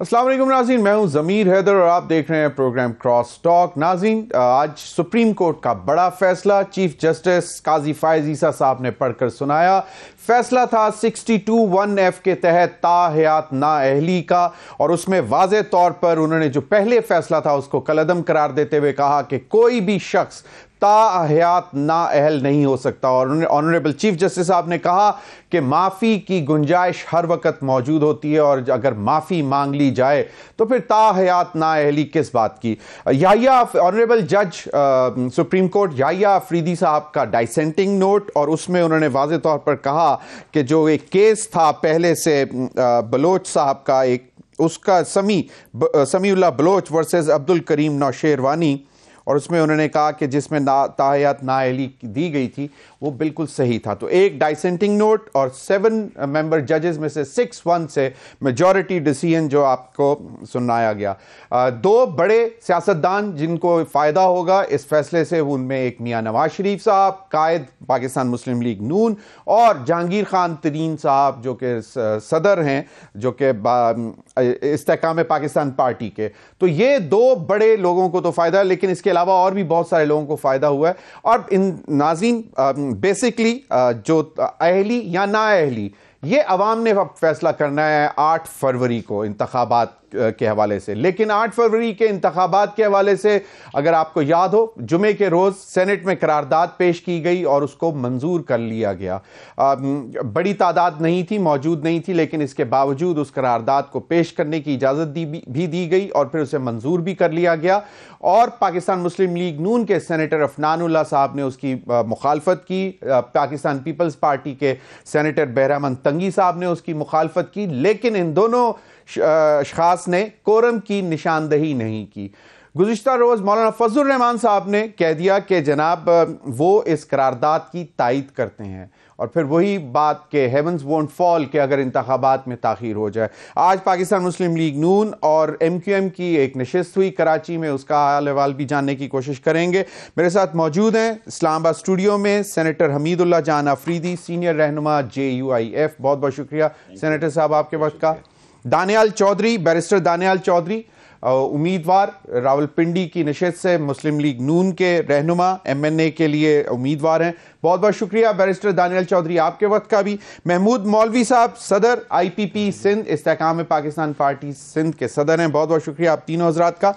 अस्सलाम वालेकुम नाज़रीन, मैं हूं ज़मीर हैदर और आप देख रहे हैं प्रोग्राम क्रॉस टॉक। नाज़रीन, आज सुप्रीम कोर्ट का बड़ा फैसला चीफ जस्टिस काजी फायज ईसा साहब ने पढ़कर सुनाया। फैसला था 62(1)(f) के तहत ताहयात नाअहली का, और उसमें वाज़े तौर पर उन्होंने जो पहले फैसला था उसको कलअदम करार देते हुए कहा कि कोई भी शख्स ताहयात नाअहल नहीं हो सकता। और ऑनरेबल चीफ जस्टिस साहब ने कहा कि माफ़ी की गुंजाइश हर वक्त मौजूद होती है, और अगर माफ़ी मांग ली जाए तो फिर ताहयात नाअहली किस बात की। याहिया ऑनरेबल जज सुप्रीम कोर्ट याहिया अफरीदी साहब का डाइसेंटिंग नोट, और उसमें उन्होंने वाज़े तौर पर कहा कि जो एक केस था पहले से बलोच साहब का, एक उसका समीउल्लाह बलोच वर्सेस अब्दुल करीम नौशेरवानी, और उसमें उन्होंने कहा कि जिसमें ताहयात नाअहली दी गई थी वो बिल्कुल सही था। तो एक डाइसेंटिंग नोट और 7 मेंबर जजेस में से 6-1 से मेजॉरिटी डिसीजन जो आपको सुनाया गया। 2 बड़े सियासतदान जिनको फ़ायदा होगा इस फैसले से, उनमें एक मियां नवाज शरीफ साहब कायद पाकिस्तान मुस्लिम लीग नून, और जहांगीर खान तरीन साहब जो कि सदर हैं, जो कि इस्तेहकाम पाकिस्तान पार्टी के। तो ये 2 बड़े लोगों को तो फ़ायदा, लेकिन इसके अलावा और भी बहुत सारे लोगों को फ़ायदा हुआ है। और इन नाज़रीन, बेसिकली जो अहली या नाअहली, ये अवाम ने अब फैसला करना है 8 फरवरी को इंतखाबात के हवाले से। लेकिन 8 फरवरी के इंतखाबात के हवाले से अगर आपको याद हो, जुमे के रोज़ सेनेट में करारदाद पेश की गई और उसको मंजूर कर लिया गया। बड़ी तादाद नहीं थी, मौजूद नहीं थी, लेकिन इसके बावजूद उस करारदाद को पेश करने की इजाज़त भी दी गई और फिर उसे मंजूर भी कर लिया गया। और पाकिस्तान मुस्लिम लीग नून के सेनेटर अफनानुल्लाह साहब ने उसकी मुखालफत की, पाकिस्तान पीपल्स पार्टी के सेनेटर बहरामन तंगी साहब ने उसकी मुखालफत की, लेकिन इन दोनों अशखास ने कोरम की निशानदही नहीं की। गुज़िश्ता रोज़ मौलाना फजलुर रहमान साहब ने कह दिया कि जनाब वो इस करारदाद की तायद करते हैं, और फिर वही बात के हेवंस वोंट फॉल कि अगर इंतखाबात में ताख़ीर हो जाए। आज पाकिस्तान मुस्लिम लीग नून और MQM की एक नशिस्त हुई कराची में, उसका हाल अहवाल भी जानने की कोशिश करेंगे। मेरे साथ मौजूद हैं इस्लामाबाद स्टूडियो में सेनेटर हमीदुल्लाह जान अफरीदी, सीनियर रहनुमा JUIF। बहुत बहुत शुक्रिया सेनेटर साहब आपके वक्त का। दानियाल चौधरी, बैरिस्टर दानियाल चौधरी, उम्मीदवार रावलपिंडी की नशिस्त से मुस्लिम लीग नून के रहनुमा, MNA के लिए उम्मीदवार हैं। बहुत बहुत शुक्रिया बैरिस्टर दानियाल चौधरी आपके वक्त का भी। महमूद मौलवी साहब, सदर IPP सिंध, इस्तेहकाम पाकिस्तान पार्टी सिंध के सदर हैं। बहुत बहुत शुक्रिया आप तीनों हजरात का।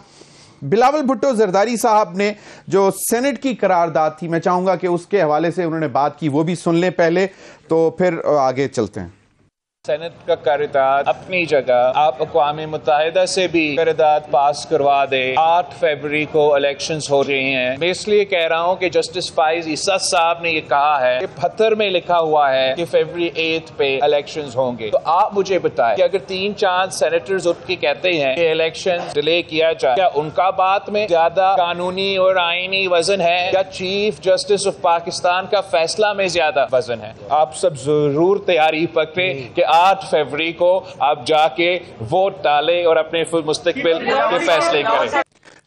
बिलावल भुट्टो जरदारी साहब ने जो सेनेट की करारदाद थी, मैं चाहूँगा कि उसके हवाले से उन्होंने बात की, वो भी सुन लें पहले, तो फिर आगे चलते हैं। सेनेट का करारदाद अपनी जगह, आप अक़वाम मुत्तहिदा से भी करारदाद पास करवा दे। 8 फरवरी को इलेक्शंस हो रही हैं। मैं इसलिए कह रहा हूँ कि जस्टिस फाइज ईसा साहब ने ये कहा है कि पत्थर में लिखा हुआ है कि फरवरी 8 पे इलेक्शंस होंगे। तो आप मुझे बताएं कि अगर 3-4 सेनेटर्स उठ के कहते हैं कि इलेक्शंस डिले किया जाए, क्या उनका बात में ज्यादा कानूनी और आईनी वजन है, या चीफ जस्टिस ऑफ पाकिस्तान का फैसला में ज्यादा वजन है? आप सब जरूर तैयारी पकड़े कि 8 फरवरी को आप जाके वोट डालें और अपने मुस्तकबिल के फैसले करें।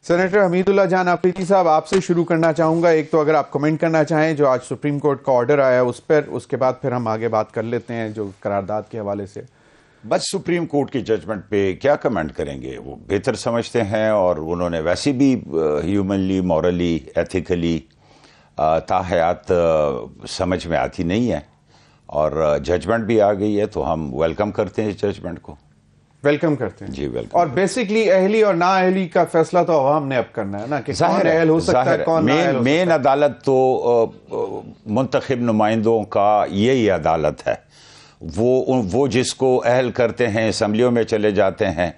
सेनेटर हमीदुल्लाह जान अफरीदी साहब, आपसे शुरू करना चाहूंगा। एक तो अगर आप कमेंट करना चाहें जो आज सुप्रीम कोर्ट का ऑर्डर आया उस पर, उसके बाद फिर हम आगे बात कर लेते हैं जो करारदाद के हवाले से। बस सुप्रीम कोर्ट की जजमेंट पे क्या कमेंट करेंगे, वो बेहतर समझते हैं, और उन्होंने वैसे भी ह्यूमनली, मॉरली, एथिकली ताहयात समझ में आती नहीं है, और जजमेंट भी आ गई है, तो हम वेलकम करते हैं इस जजमेंट को। वेलकम करते हैं जी, वेलकम। और बेसिकली अहली और ना अहली का फैसला तो हमने अब करना है ना, कि कौन अहल हो सकता है, कौन नाअहल हो सकता है। मेन अदालत तो मुंतखब नुमाइंदों का यही अदालत है। वो जिसको अहल करते हैं असम्बलियों में चले जाते हैं,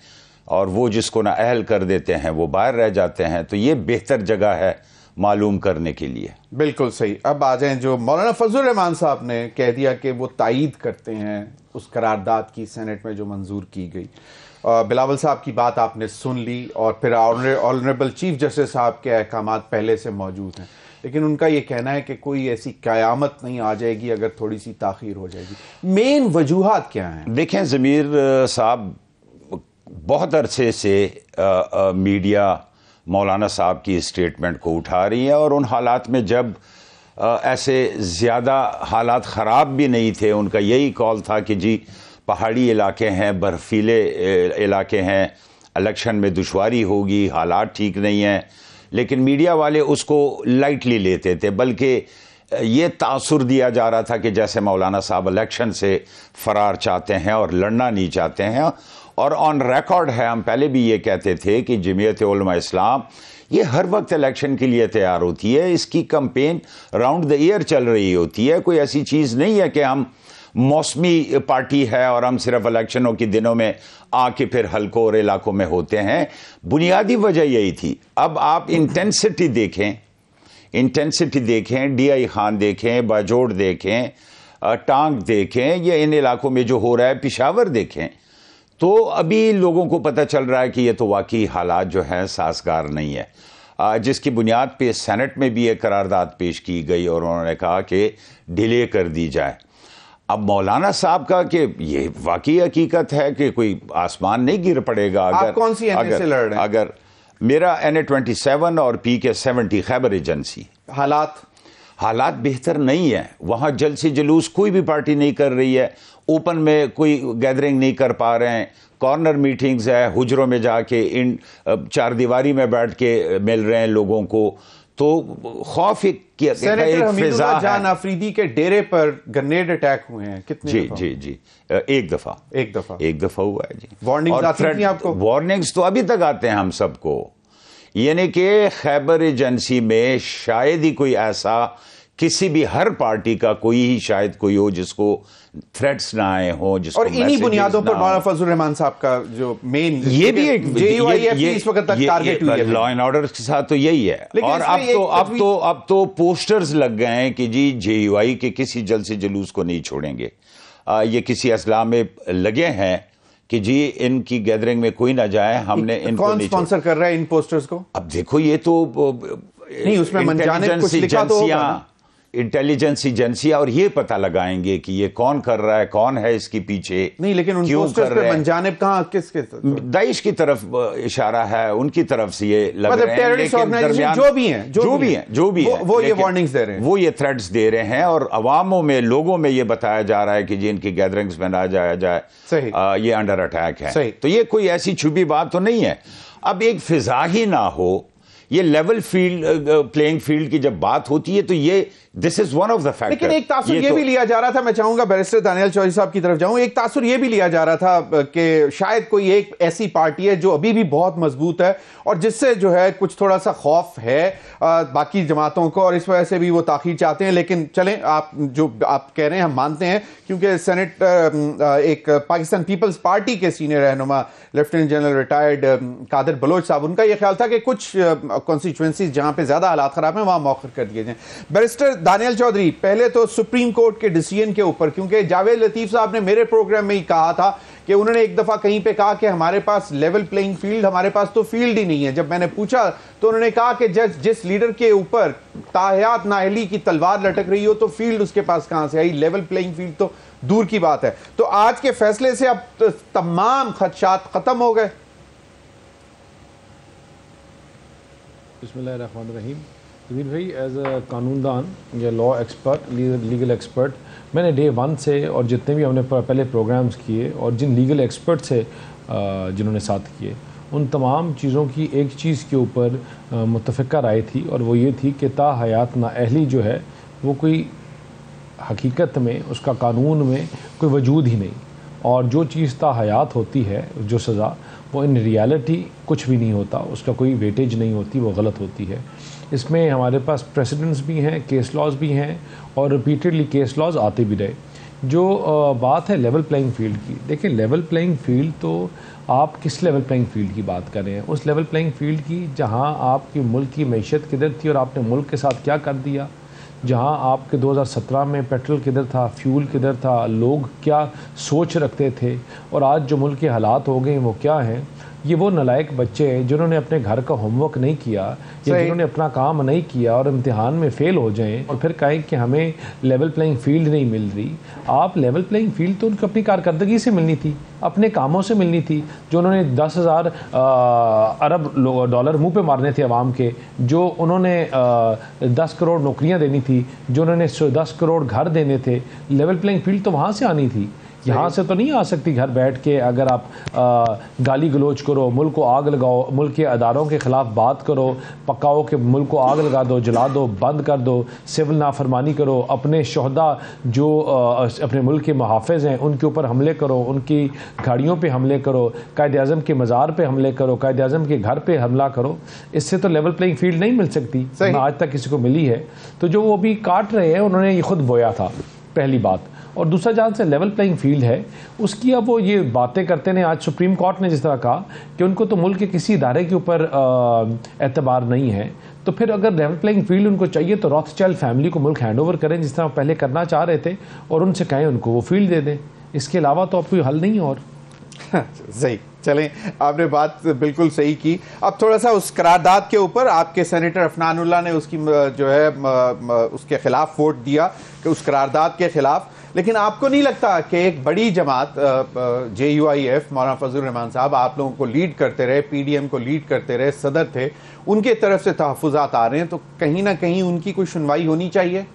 और वो जिसको ना अहल कर देते हैं वो बाहर रह जाते हैं। तो ये बेहतर जगह है मालूम करने के लिए। बिल्कुल सही। अब आ जाएं, जो मौलाना फजलुर रहमान साहब ने कह दिया कि वो तायद करते हैं उस करारदाद की सेनेट में जो मंजूर की गई। बिलावल साहब की बात आपने सुन ली, और फिर ऑनरेबल चीफ जस्टिस साहब के अहकामात पहले से मौजूद हैं, लेकिन उनका ये कहना है कि कोई ऐसी क़यामत नहीं आ जाएगी अगर थोड़ी सी ताख़ीर हो जाएगी। मेन वजूहात क्या हैं? देखें ज़मीर साहब, बहुत अरसे से मीडिया मौलाना साहब की स्टेटमेंट को उठा रही है, और उन हालात में जब ऐसे ज़्यादा हालात ख़राब भी नहीं थे, उनका यही कॉल था कि जी पहाड़ी इलाके हैं, बर्फीले इलाके हैं, इलेक्शन में दुश्वारी होगी, हालात ठीक नहीं हैं, लेकिन मीडिया वाले उसको लाइटली लेते थे, बल्कि ये तासुर दिया जा रहा था कि जैसे मौलाना साहब इलेक्शन से फरार चाहते हैं और लड़ना नहीं चाहते हैं। और ऑन रिकॉर्ड है, हम पहले भी ये कहते थे कि जमीयत उलमा इस्लाम ये हर वक्त इलेक्शन के लिए तैयार होती है, इसकी कैंपेन राउंड द ईयर चल रही होती है। कोई ऐसी चीज़ नहीं है कि हम मौसमी पार्टी है और हम सिर्फ इलेक्शनों के दिनों में आके फिर हल्कों और इलाकों में होते हैं। बुनियादी वजह यही थी। अब आप इंटेंसिटी देखें, DI खान देखें, बाजोड़ देखें, टांग देखें, ये इन इलाकों में जो हो रहा है, पिशावर देखें, तो अभी लोगों को पता चल रहा है कि ये तो वाकई हालात जो हैं साजगार नहीं है, जिसकी बुनियाद पे सेनेट में भी एक करारदाद पेश की गई और उन्होंने कहा कि डिले कर दी जाए। अब मौलाना साहब का कि ये वाकई हकीकत है कि कोई आसमान नहीं गिर पड़ेगा। आप कौन सी NA से लड़ रहे हैं? अगर मेरा NA 27 और PK 70 खैबर एजेंसी। हालात बेहतर नहीं है। वहाँ जलसे जुलूस कोई भी पार्टी नहीं कर रही है, ओपन में कोई गैदरिंग नहीं कर पा रहे हैं, कॉर्नर मीटिंग्स है, हुजरों में जाके इन चार दीवारी में बैठ के मिल रहे हैं लोगों को। तो खौफ सेनेटर हमीदुल्लाह जान आफरीदी के डेरे पर ग्रेनेड अटैक हुए हैं कितने? जी एक दफा हुआ है जी। वार्निंग्स आती थी आपको? वार्निंग्स तो अभी तक आते हैं हम सबको, यानी कि खैबर एजेंसी में शायद ही कोई ऐसा किसी भी हर पार्टी का शायद कोई हो जिसको थ्रेट्स ना आए हो, जिसको और इन्हीं बुनियादों पर मौलाना फजलुर रहमान साहब का जो मेन ये भी एक JUIF इस वक्त तक टारगेट हुई है लॉ एंड ऑर्डर के साथ, तो यही है। और अब तो पोस्टर्स लग गए हैं कि जी JUI के किसी जलसे जुलूस को नहीं छोड़ेंगे। ये किसी असला में लगे हैं कि जी इनकी गैदरिंग में कोई ना जाए, हमने इनको कौन स्पॉन्सर कर रहा है इन पोस्टर्स को? अब देखो, ये तो नहीं, उसमें मनजाने कुछ लिखा तो होगा, इंटेलिजेंस एजेंसियां, और ये पता लगाएंगे कि ये कौन कर रहा है, कौन है इसके पीछे। नहीं, लेकिन उन पोस्टर्स पे मनजानिब कहां, किसके? दाइश की तरफ इशारा है, उनकी तरफ से ये लग रहे हैं, टेररिस्ट ऑर्गेनाइजेशन जो भी है वो ये वार्निंग्स दे रहे हैं, वो ये थ्रेट्स दे रहे हैं, और अवामों में, लोगों में ये बताया जा रहा है कि जी इनकी गैदरिंग्स में ना जाया जाए, ये अंडर अटैक है। तो ये कोई ऐसी छुपी बात तो नहीं है। अब एक फिजा ही ना हो, ये लेवल प्लेइंग फील्ड की जब बात होती है तो ये this is one of the factor. लेकिन एक तासुर ये भी लिया जा रहा था, मैं चाहूंगा बैरिस्टर दानियल चौधरी साहब की तरफ जाऊं, एक तासुर ये भी लिया जा रहा था कि शायद कोई एक ऐसी पार्टी है जो अभी भी बहुत मजबूत है और जिससे जो है कुछ थोड़ा सा खौफ है बाकी जमातों को, और इस वजह से भी वो ताखीर चाहते हैं। लेकिन चलें, आप जो आप कह रहे हैं हम मानते हैं, क्योंकि सेनेट एक पाकिस्तान पीपल्स पार्टी के सीनियर रहनुमा lieutenant general retired Qadir Baloch साहब, उनका यह ख्याल था कि कुछ कॉन्स्टिट्यूएंसीज जहां पे ज्यादा हालात खराब हैं वहां मौखर कर दिए जाएं। बैरिस्टर दानियल चौधरी, पहले तो सुप्रीम कोर्ट के डिसीजन के ऊपर, क्योंकि जावेद लतीफ साहब ने मेरे प्रोग्राम में ही कहा था कि उन्होंने एक दफा कहीं पे कहा कि हमारे पास लेवल प्लेइंग फील्ड, हमारे पास तो फील्ड ही नहीं है। जब मैंने पूछा तो उन्होंने कहा कि जिस लीडर के ऊपर ताहयात नाअहली की तलवार लटक रही हो तो फील्ड उसके पास कहां से आई, लेवल प्लेइंग फील्ड तो दूर की बात है। तो आज के फैसले से अब तमाम खदशात खत्म हो गए। बिस्मिल्लाहिर्रहमानिर्रहीम। जमीर भाई, एज अ कानूनदान या लॉ एक्सपर्ट, लीगल एक्सपर्ट, मैंने डे 1 से और जितने भी हमने पहले प्रोग्राम्स किए और जिन लीगल एक्सपर्ट से जिन्होंने साथ किए, उन तमाम चीज़ों की एक चीज़ के ऊपर मुत्तफ़िका राय थी, और वो ये थी कि ताहयात नाअहली जो है वो कोई हकीकत में, उसका कानून में कोई वजूद ही नहीं, और जो चीज़ ताहयात होती है, जो सज़ा, वो इन रियलिटी कुछ भी नहीं होता, उसका कोई वेटेज नहीं होती, वो गलत होती है। इसमें हमारे पास प्रेसिडेंट्स भी हैं, केस लॉज भी हैं, और रिपीटेडली केस लॉज आते भी रहे। जो बात है लेवल प्लेइंग फील्ड की, देखिए लेवल प्लेइंग फील्ड तो आप किस लेवल प्लेइंग फील्ड की बात कर रहे हैं? उस लेवल प्लेइंग फील्ड की जहां आपकी मुल्क की मैशत किधर थी और आपने मुल्क के साथ क्या कर दिया, जहां आपके 2017 में पेट्रोल किधर था, फ्यूल किधर था, लोग क्या सोच रखते थे, और आज जो मुल्क के हालात हो गए वो क्या हैं। ये वो नालायक बच्चे हैं जिन्होंने अपने घर का होमवर्क नहीं किया या जिन्होंने अपना काम नहीं किया और इम्तिहान में फ़ेल हो जाएं और फिर कहें कि हमें लेवल प्लेइंग फील्ड नहीं मिल रही। आप लेवल प्लेइंग फील्ड तो उनको अपनी कारकर्दगी से मिलनी थी, अपने कामों से मिलनी थी। जो उन्होंने 10,000 अरब डॉलर मुंह पे मारने थे अवाम के, जो उन्होंने 10 करोड़ नौकरियां देनी थी, जो उन्होंने 10 करोड़ घर देने थे, लेवल प्लेइंग फील्ड तो वहाँ से आनी थी। यहाँ से तो नहीं आ सकती घर बैठ के अगर आप गाली गलोच करो, मुल्क को आग लगाओ, मुल्क के अदारों के खिलाफ बात करो, पकाओ कि मुल्क को आग लगा दो, जला दो, बंद कर दो, सिविल नाफरमानी करो, अपने शहदा जो अपने मुल्क के मुहाफ़िज़ हैं उनके ऊपर हमले करो, उनकी गाड़ियों पे हमले करो, कायद-ए-आज़म के मज़ार पे हमले करो, कायद-ए-आज़म के घर पे हमला करो। इससे तो लेवल प्लेइंग फील्ड नहीं मिल सकती ना आज तक किसी को मिली है। तो जो वो अभी काट रहे हैं उन्होंने ये खुद बोया था, पहली बात। और दूसरा, जहाँ से लेवल प्लेइंग फील्ड है उसकी अब वो ये बातें करते हैं। आज सुप्रीम कोर्ट ने जिस तरह कहा कि उनको तो मुल्क के किसी इदारे के ऊपर एतबार नहीं है, तो फिर अगर लेवल प्लेइंग फील्ड उनको चाहिए तो रॉथस्चाइल्ड फैमिली को मुल्क हैंड ओवर करें जिस तरह पहले करना चाह रहे थे, और उनसे कहें उनको वो फील्ड दे दें। इसके अलावा तो अब कोई हल नहीं है। और सही, चलें, आपने बात बिल्कुल सही की। अब थोड़ा सा उस करारदाद के ऊपर आपके सेनेटर अफनानुल्लाह ने उसकी जो है उसके खिलाफ वोट दिया कि उस करारदाद के खिलाफ, लेकिन आपको नहीं लगता कि एक बड़ी जमात JUIF, मौलाना फजल रहमान साहब आप लोगों को लीड करते रहे, PDM को लीड करते रहे, सदर थे, उनके तरफ से तहफ़्फ़ुज़ात आ रहे हैं, तो कहीं ना कहीं उनकी कोई सुनवाई होनी चाहिए?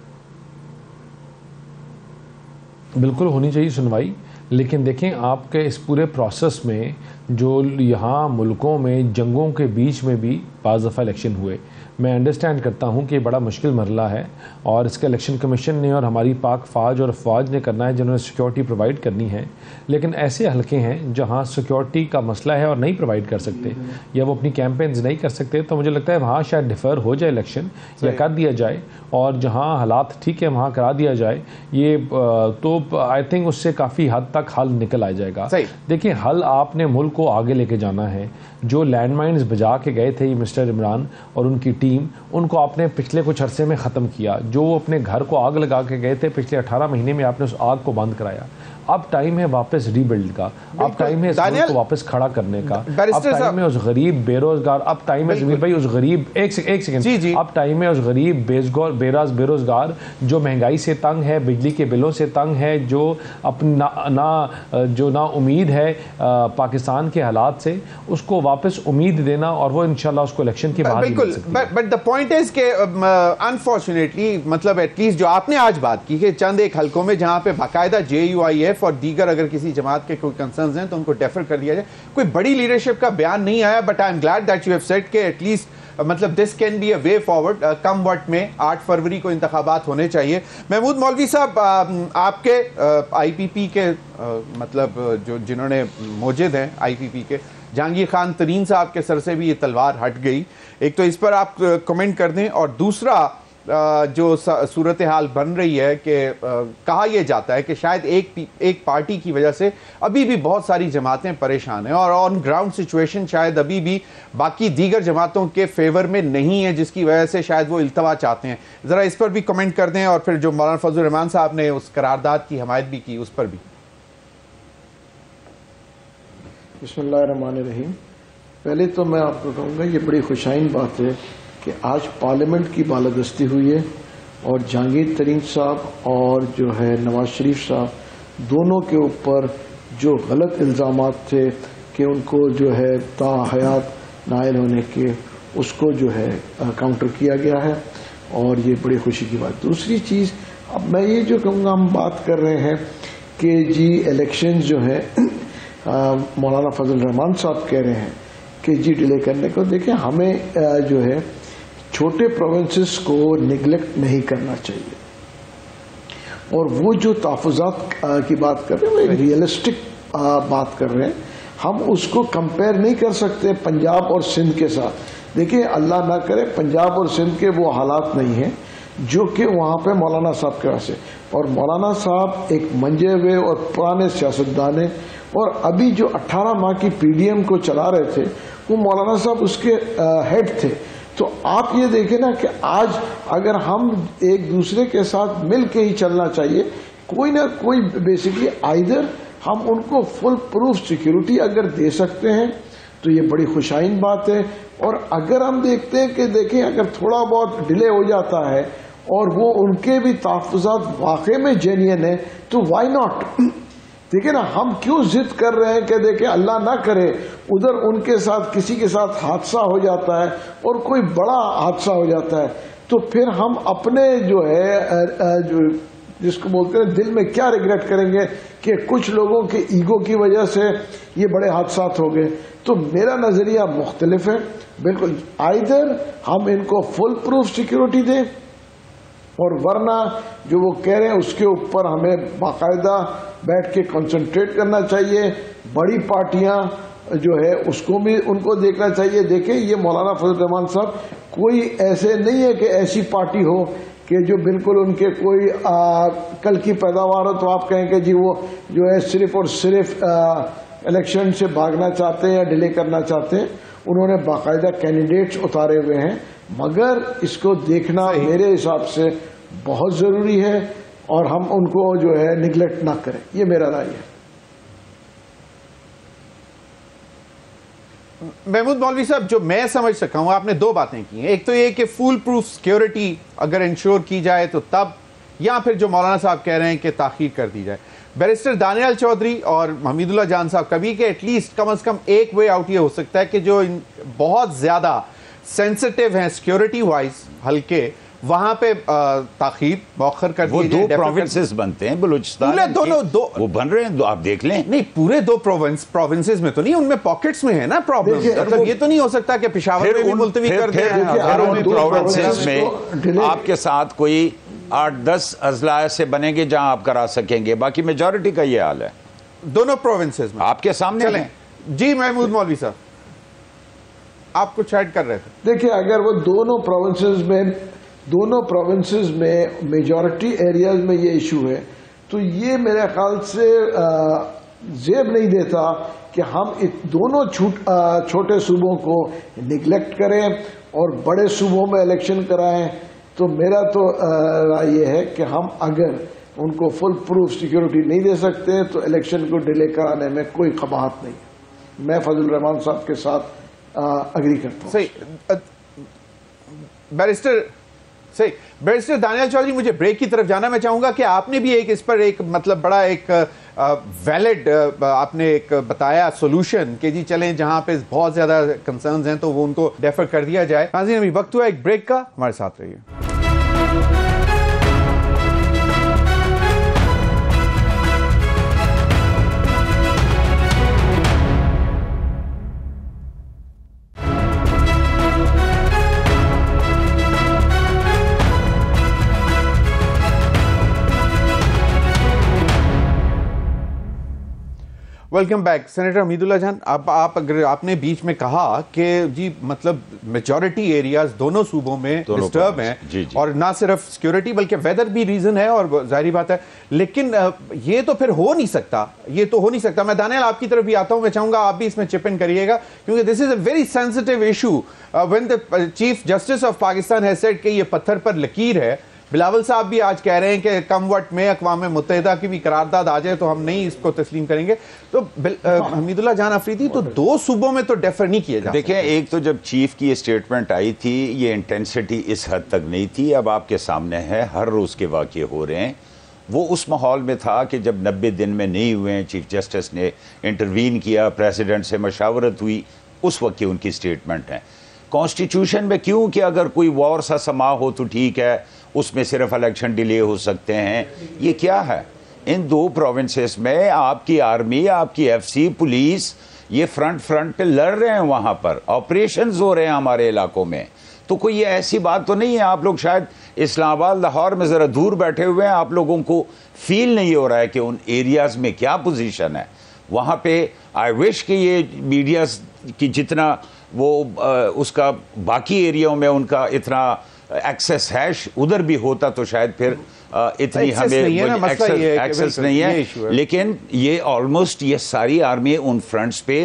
बिल्कुल होनी चाहिए सुनवाई, लेकिन देखें आपके इस पूरे प्रोसेस में जो यहाँ मुल्कों में जंगों के बीच में भी बाज़ दफ़ा इलेक्शन हुए, मैं अंडरस्टैंड करता हूँ कि बड़ा मुश्किल मरला है और इसका इलेक्शन कमीशन ने और हमारी पाक फ़ौज और अफवाज ने करना है जिन्होंने सिक्योरिटी प्रोवाइड करनी है, लेकिन ऐसे हलके हैं जहाँ सिक्योरिटी का मसला है और नहीं प्रोवाइड कर सकते या वो अपनी कैंपेन्स नहीं कर सकते, तो मुझे लगता है वहाँ शायद डिफ़र हो जाए इलेक्शन या कर दिया जाए, और जहाँ हालात ठीक है वहाँ करा दिया जाए। ये तो आई थिंक उससे काफ़ी हद तक हल निकल आ जाएगा। देखिए, हल आपने मुल्क को आगे लेके जाना है। जो लैंड माइन्स बजा के गए थे मिस्टर इमरान और उनकी टीम, उनको आपने पिछले कुछ अरसे में ख़त्म किया। जो वो अपने घर को आग लगा के गए थे पिछले 18 महीने में आपने उस आग को बंद कराया। अब टाइम है वापस रीबिल्ड का, अब टाइम है इस मुल्क को वापस खड़ा करने का, अब टाइम है उस गरीब बेरोजगार, अब टाइम है जमीर भाई उस गरीब एक सेकंड, अब टाइम है उस गरीब बेरोजगार जो महंगाई से तंग है, बिजली के बिलों से तंग है, जो अपना जो ना उम्मीद है पाकिस्तान के हालात से, उसको वापस उम्मीद देना, और वो इंशाल्लाह उसको इलेक्शन के बाद बिल्कुल। बट द पॉइंट इज के अनफॉर्चुनेटली मतलब एटलीस्ट जो आपने आज बात की कि चंद एक हलकों में जहां पे बाकायदा JUIF और दीगर अगर किसी जमात के कोई कंसर्न्स हैं तो उनको डेफर कर दिया जाए, कोई बड़ी लीडरशिप का बयान नहीं आया। But I am glad that you have said के एटलीस्ट मतलब this can be a way forward. Come what may 8 फरवरी को इंतखाबात होने चाहिए। महमूद मौलवी साहब, आपके IPP के मतलब जो जिन्होंने मौजूद हैं IPP के, जहांगीर खान तरीन साहब के सर से भी ये तलवार हट गई। एक तो इस पर आप कमेंट कर दें, और दूसरा जो सूरत हाल बन रही है कि कहा यह जाता है कि शायद एक पार्टी की वजह से अभी भी बहुत सारी जमातें परेशान हैं और ऑन ग्राउंड सिचुएशन शायद अभी भी बाकी दीगर जमातों के फेवर में नहीं है, जिसकी वजह से शायद वो इल्तवा चाहते हैं। ज़रा इस पर भी कमेंट कर दें, और फिर जो मौलाना फजल रहमान साहब ने उस करारदाद की हमायत भी की उस पर भी। बिस्मिल्लाहिर्रहमानिर्रहीम। पहले तो मैं आपको कहूँगा ये बड़ी खुशाइन बात है कि आज पार्लियामेंट की बालादस्ती हुई है और जहांगीर तरीन साहब और जो है नवाज शरीफ साहब दोनों के ऊपर जो गलत इल्ज़ामात थे कि उनको जो है ताहयात नायल होने के, उसको जो है काउंटर किया गया है, और ये बड़ी खुशी की बात। दूसरी चीज़, अब मैं ये जो कहूँगा, हम बात कर रहे हैं कि जी इलेक्शन जो है मौलाना फजल रहमान साहब कह रहे हैं कि जी डिले करने को। देखें, हमें जो है छोटे प्रोविंसेस को निगलेक्ट नहीं करना चाहिए, और वो जो तहफ़्फ़ुज़ात की बात कर रहे हैं वो एक रियलिस्टिक बात कर रहे हैं। हम उसको कंपेयर नहीं कर सकते पंजाब और सिंध के साथ। देखिए, अल्लाह ना करे पंजाब और सिंध के वो हालात नहीं हैं जो कि वहाँ पे मौलाना साहब के वजह से, और मौलाना साहब एक मंजे हुए और पुराने सियासतदान हैं, और अभी जो 18 माह की PDM को चला रहे थे वो मौलाना साहब उसके हेड थे। तो आप ये देखें ना कि आज अगर हम एक दूसरे के साथ मिल के ही चलना चाहिए, कोई ना कोई बेसिकली आइदर हम उनको फुल प्रूफ सिक्योरिटी अगर दे सकते हैं तो ये बड़ी खुशाइन बात है, और अगर हम देखते हैं कि देखें अगर थोड़ा बहुत डिले हो जाता है और वो उनके भी तहफ़्फ़ुज़ात वाकई में जेन्युइन है तो वाई नॉट। देखिए ना, हम क्यों जिद कर रहे हैं कि देखिए अल्लाह ना करे उधर उनके साथ किसी के साथ हादसा हो जाता है और कोई बड़ा हादसा हो जाता है, तो फिर हम अपने जो है जो जिसको बोलते हैं दिल में क्या रिग्रेट करेंगे कि कुछ लोगों के ईगो की वजह से ये बड़े हादसा हो गए। तो मेरा नजरिया मुख्तलिफ है बिल्कुल। आइदर हम इनको फुल प्रूफ सिक्योरिटी दें, और वरना जो वो कह रहे हैं उसके ऊपर हमें बाकायदा बैठ के कंसंट्रेट करना चाहिए। बड़ी पार्टियां जो है उसको भी उनको देखना चाहिए। देखें, ये मौलाना फजल रहमान साहब कोई ऐसे नहीं है कि ऐसी पार्टी हो कि जो बिल्कुल उनके कोई कल की पैदावार हो तो आप कहें कि जी वो जो है सिर्फ और सिर्फ इलेक्शन से भागना चाहते हैं या डिले करना चाहते हैं। उन्होंने बाकायदा कैंडिडेट्स उतारे हुए हैं, मगर इसको देखना मेरे हिसाब से बहुत जरूरी है और हम उनको जो है निगलेक्ट ना करें, ये मेरा राय है। महमूद मौलवी साहब, जो मैं समझ सका हूं, आपने दो बातें की हैं। एक तो ये कि फुल प्रूफ सिक्योरिटी अगर इंश्योर की जाए तो तब, या फिर जो मौलाना साहब कह रहे हैं कि ताखीर कर दी जाए। बैरिस्टर दानियाल चौधरी और हमीदुल्लाह जान साहब कभी के एटलीस्ट कम से कम एक वे आउट ये हो सकता है कि जो बहुत ज्यादा सेंसिटिव हैं सिक्योरिटी वाइज हल्के, वहां पे ताखीर मौखर कर वो दो प्रोविंसेस बनते हैं बलूचिस्तान, दोनों वो बन रहे हैं, आप देख लें। नहीं, पूरे दो प्रोविंसेस में तो नहीं, उनमें पॉकेट्स में है ना प्रॉब्लम। मतलब ये तो नहीं हो सकता कि पेशावर में भी मुलतवी कर दें। प्रोविंसेस में आपके साथ कोई 8-10 अजला ऐसे बनेंगे जहां आप करा सकेंगे, बाकी मेजॉरिटी का ये हाल है दोनों प्रोविंसेस में आपके सामने। चलें जी, महमूद मौलवी साहब आप कुछ ऐड कर रहे थे। देखिए, अगर वो दोनों प्रोविंसेस में मेजॉरिटी एरियाज में ये इशू है तो ये मेरे ख्याल से जेब नहीं देता कि हम दोनों छोटे सूबों को निगलेक्ट करें और बड़े सूबों में इलेक्शन कराएं। तो मेरा तो राय ये है कि हम अगर उनको फुल प्रूफ सिक्योरिटी नहीं दे सकते तो इलेक्शन को डिले कराने में कोई कबाहत नहीं है। मैं फजल रहमान साहब के साथ अग्री करता हूं। सही। बैरिस्टर दानियाल चौधरी, मुझे ब्रेक की तरफ जाना, मैं चाहूंगा कि आपने भी एक इस पर एक मतलब बड़ा एक वैलिड आपने एक बताया सोल्यूशन कि जी चलें जहां पे बहुत ज्यादा कंसर्न्स हैं तो वो उनको डेफर कर दिया जाए। नाज़रीन, अभी वक्त हुआ एक ब्रेक का, हमारे साथ रहिए। Welcome back. सेनेटर हमीदुल्लाह जान, आप अगर आपने बीच में कहा कि जी मतलब मेजॉरिटी एरियाज दोनों सूबों में डिस्टर्ब हैं और ना सिर्फ सिक्योरिटी बल्कि वेदर भी रीजन है, और जाहिर बात है, लेकिन ये तो फिर हो नहीं सकता, ये तो हो नहीं सकता। मैं दानियाल आपकी तरफ भी आता हूं, मैं चाहूंगा आप भी इसमें चिप इन करिएगा क्योंकि this is a very sensitive issue when the chief justice of Pakistan has said कि ये पत्थर पर लकीर है। बिलावल साहब भी आज कह रहे हैं कि कम वक्त में अक़वाम मुत्तहिदा की भी करारदाद आ जाए तो हम नहीं इसको तस्लीम करेंगे। तो हमीदुल्लाह जान अफरीदी, तो दो सूबों में तो डेफर नहीं किया जा सकता। देखें, एक तो जब चीफ की ये स्टेटमेंट आई थी ये इंटेंसिटी इस हद तक नहीं थी। अब आपके सामने है, हर रोज़ के वाक़े हो रहे हैं। वो उस माहौल में था कि जब 90 दिन में नहीं हुए, चीफ जस्टिस ने इंटरवीन किया, प्रेसिडेंट से मशावरत हुई, उस वक्त की उनकी स्टेटमेंट है। कॉन्स्टिट्यूशन में क्यों कि अगर कोई वॉर सा समा हो तो ठीक है, उसमें सिर्फ इलेक्शन डिले हो सकते हैं, ये क्या है? इन दो प्रोविंसेस में आपकी आर्मी, आपकी एफसी, पुलिस ये फ्रंट पे लड़ रहे हैं, वहाँ पर ऑपरेशंस हो रहे हैं हमारे इलाकों में। तो कोई ये ऐसी बात तो नहीं है, आप लोग शायद इस्लामाबाद, लाहौर में ज़रा दूर बैठे हुए हैं, आप लोगों को फील नहीं हो रहा है कि उन एरियाज़ में क्या पोजीशन है वहाँ पे। आई विश कि ये मीडिया की जितना वो उसका बाकी एरियाओं में उनका इतना एक्सेस है, उधर भी होता तो शायद फिर इतनी हमें एक्सेस नहीं है। लेकिन ये ऑलमोस्ट ये सारी आर्मी उन फ्रंट्स पे,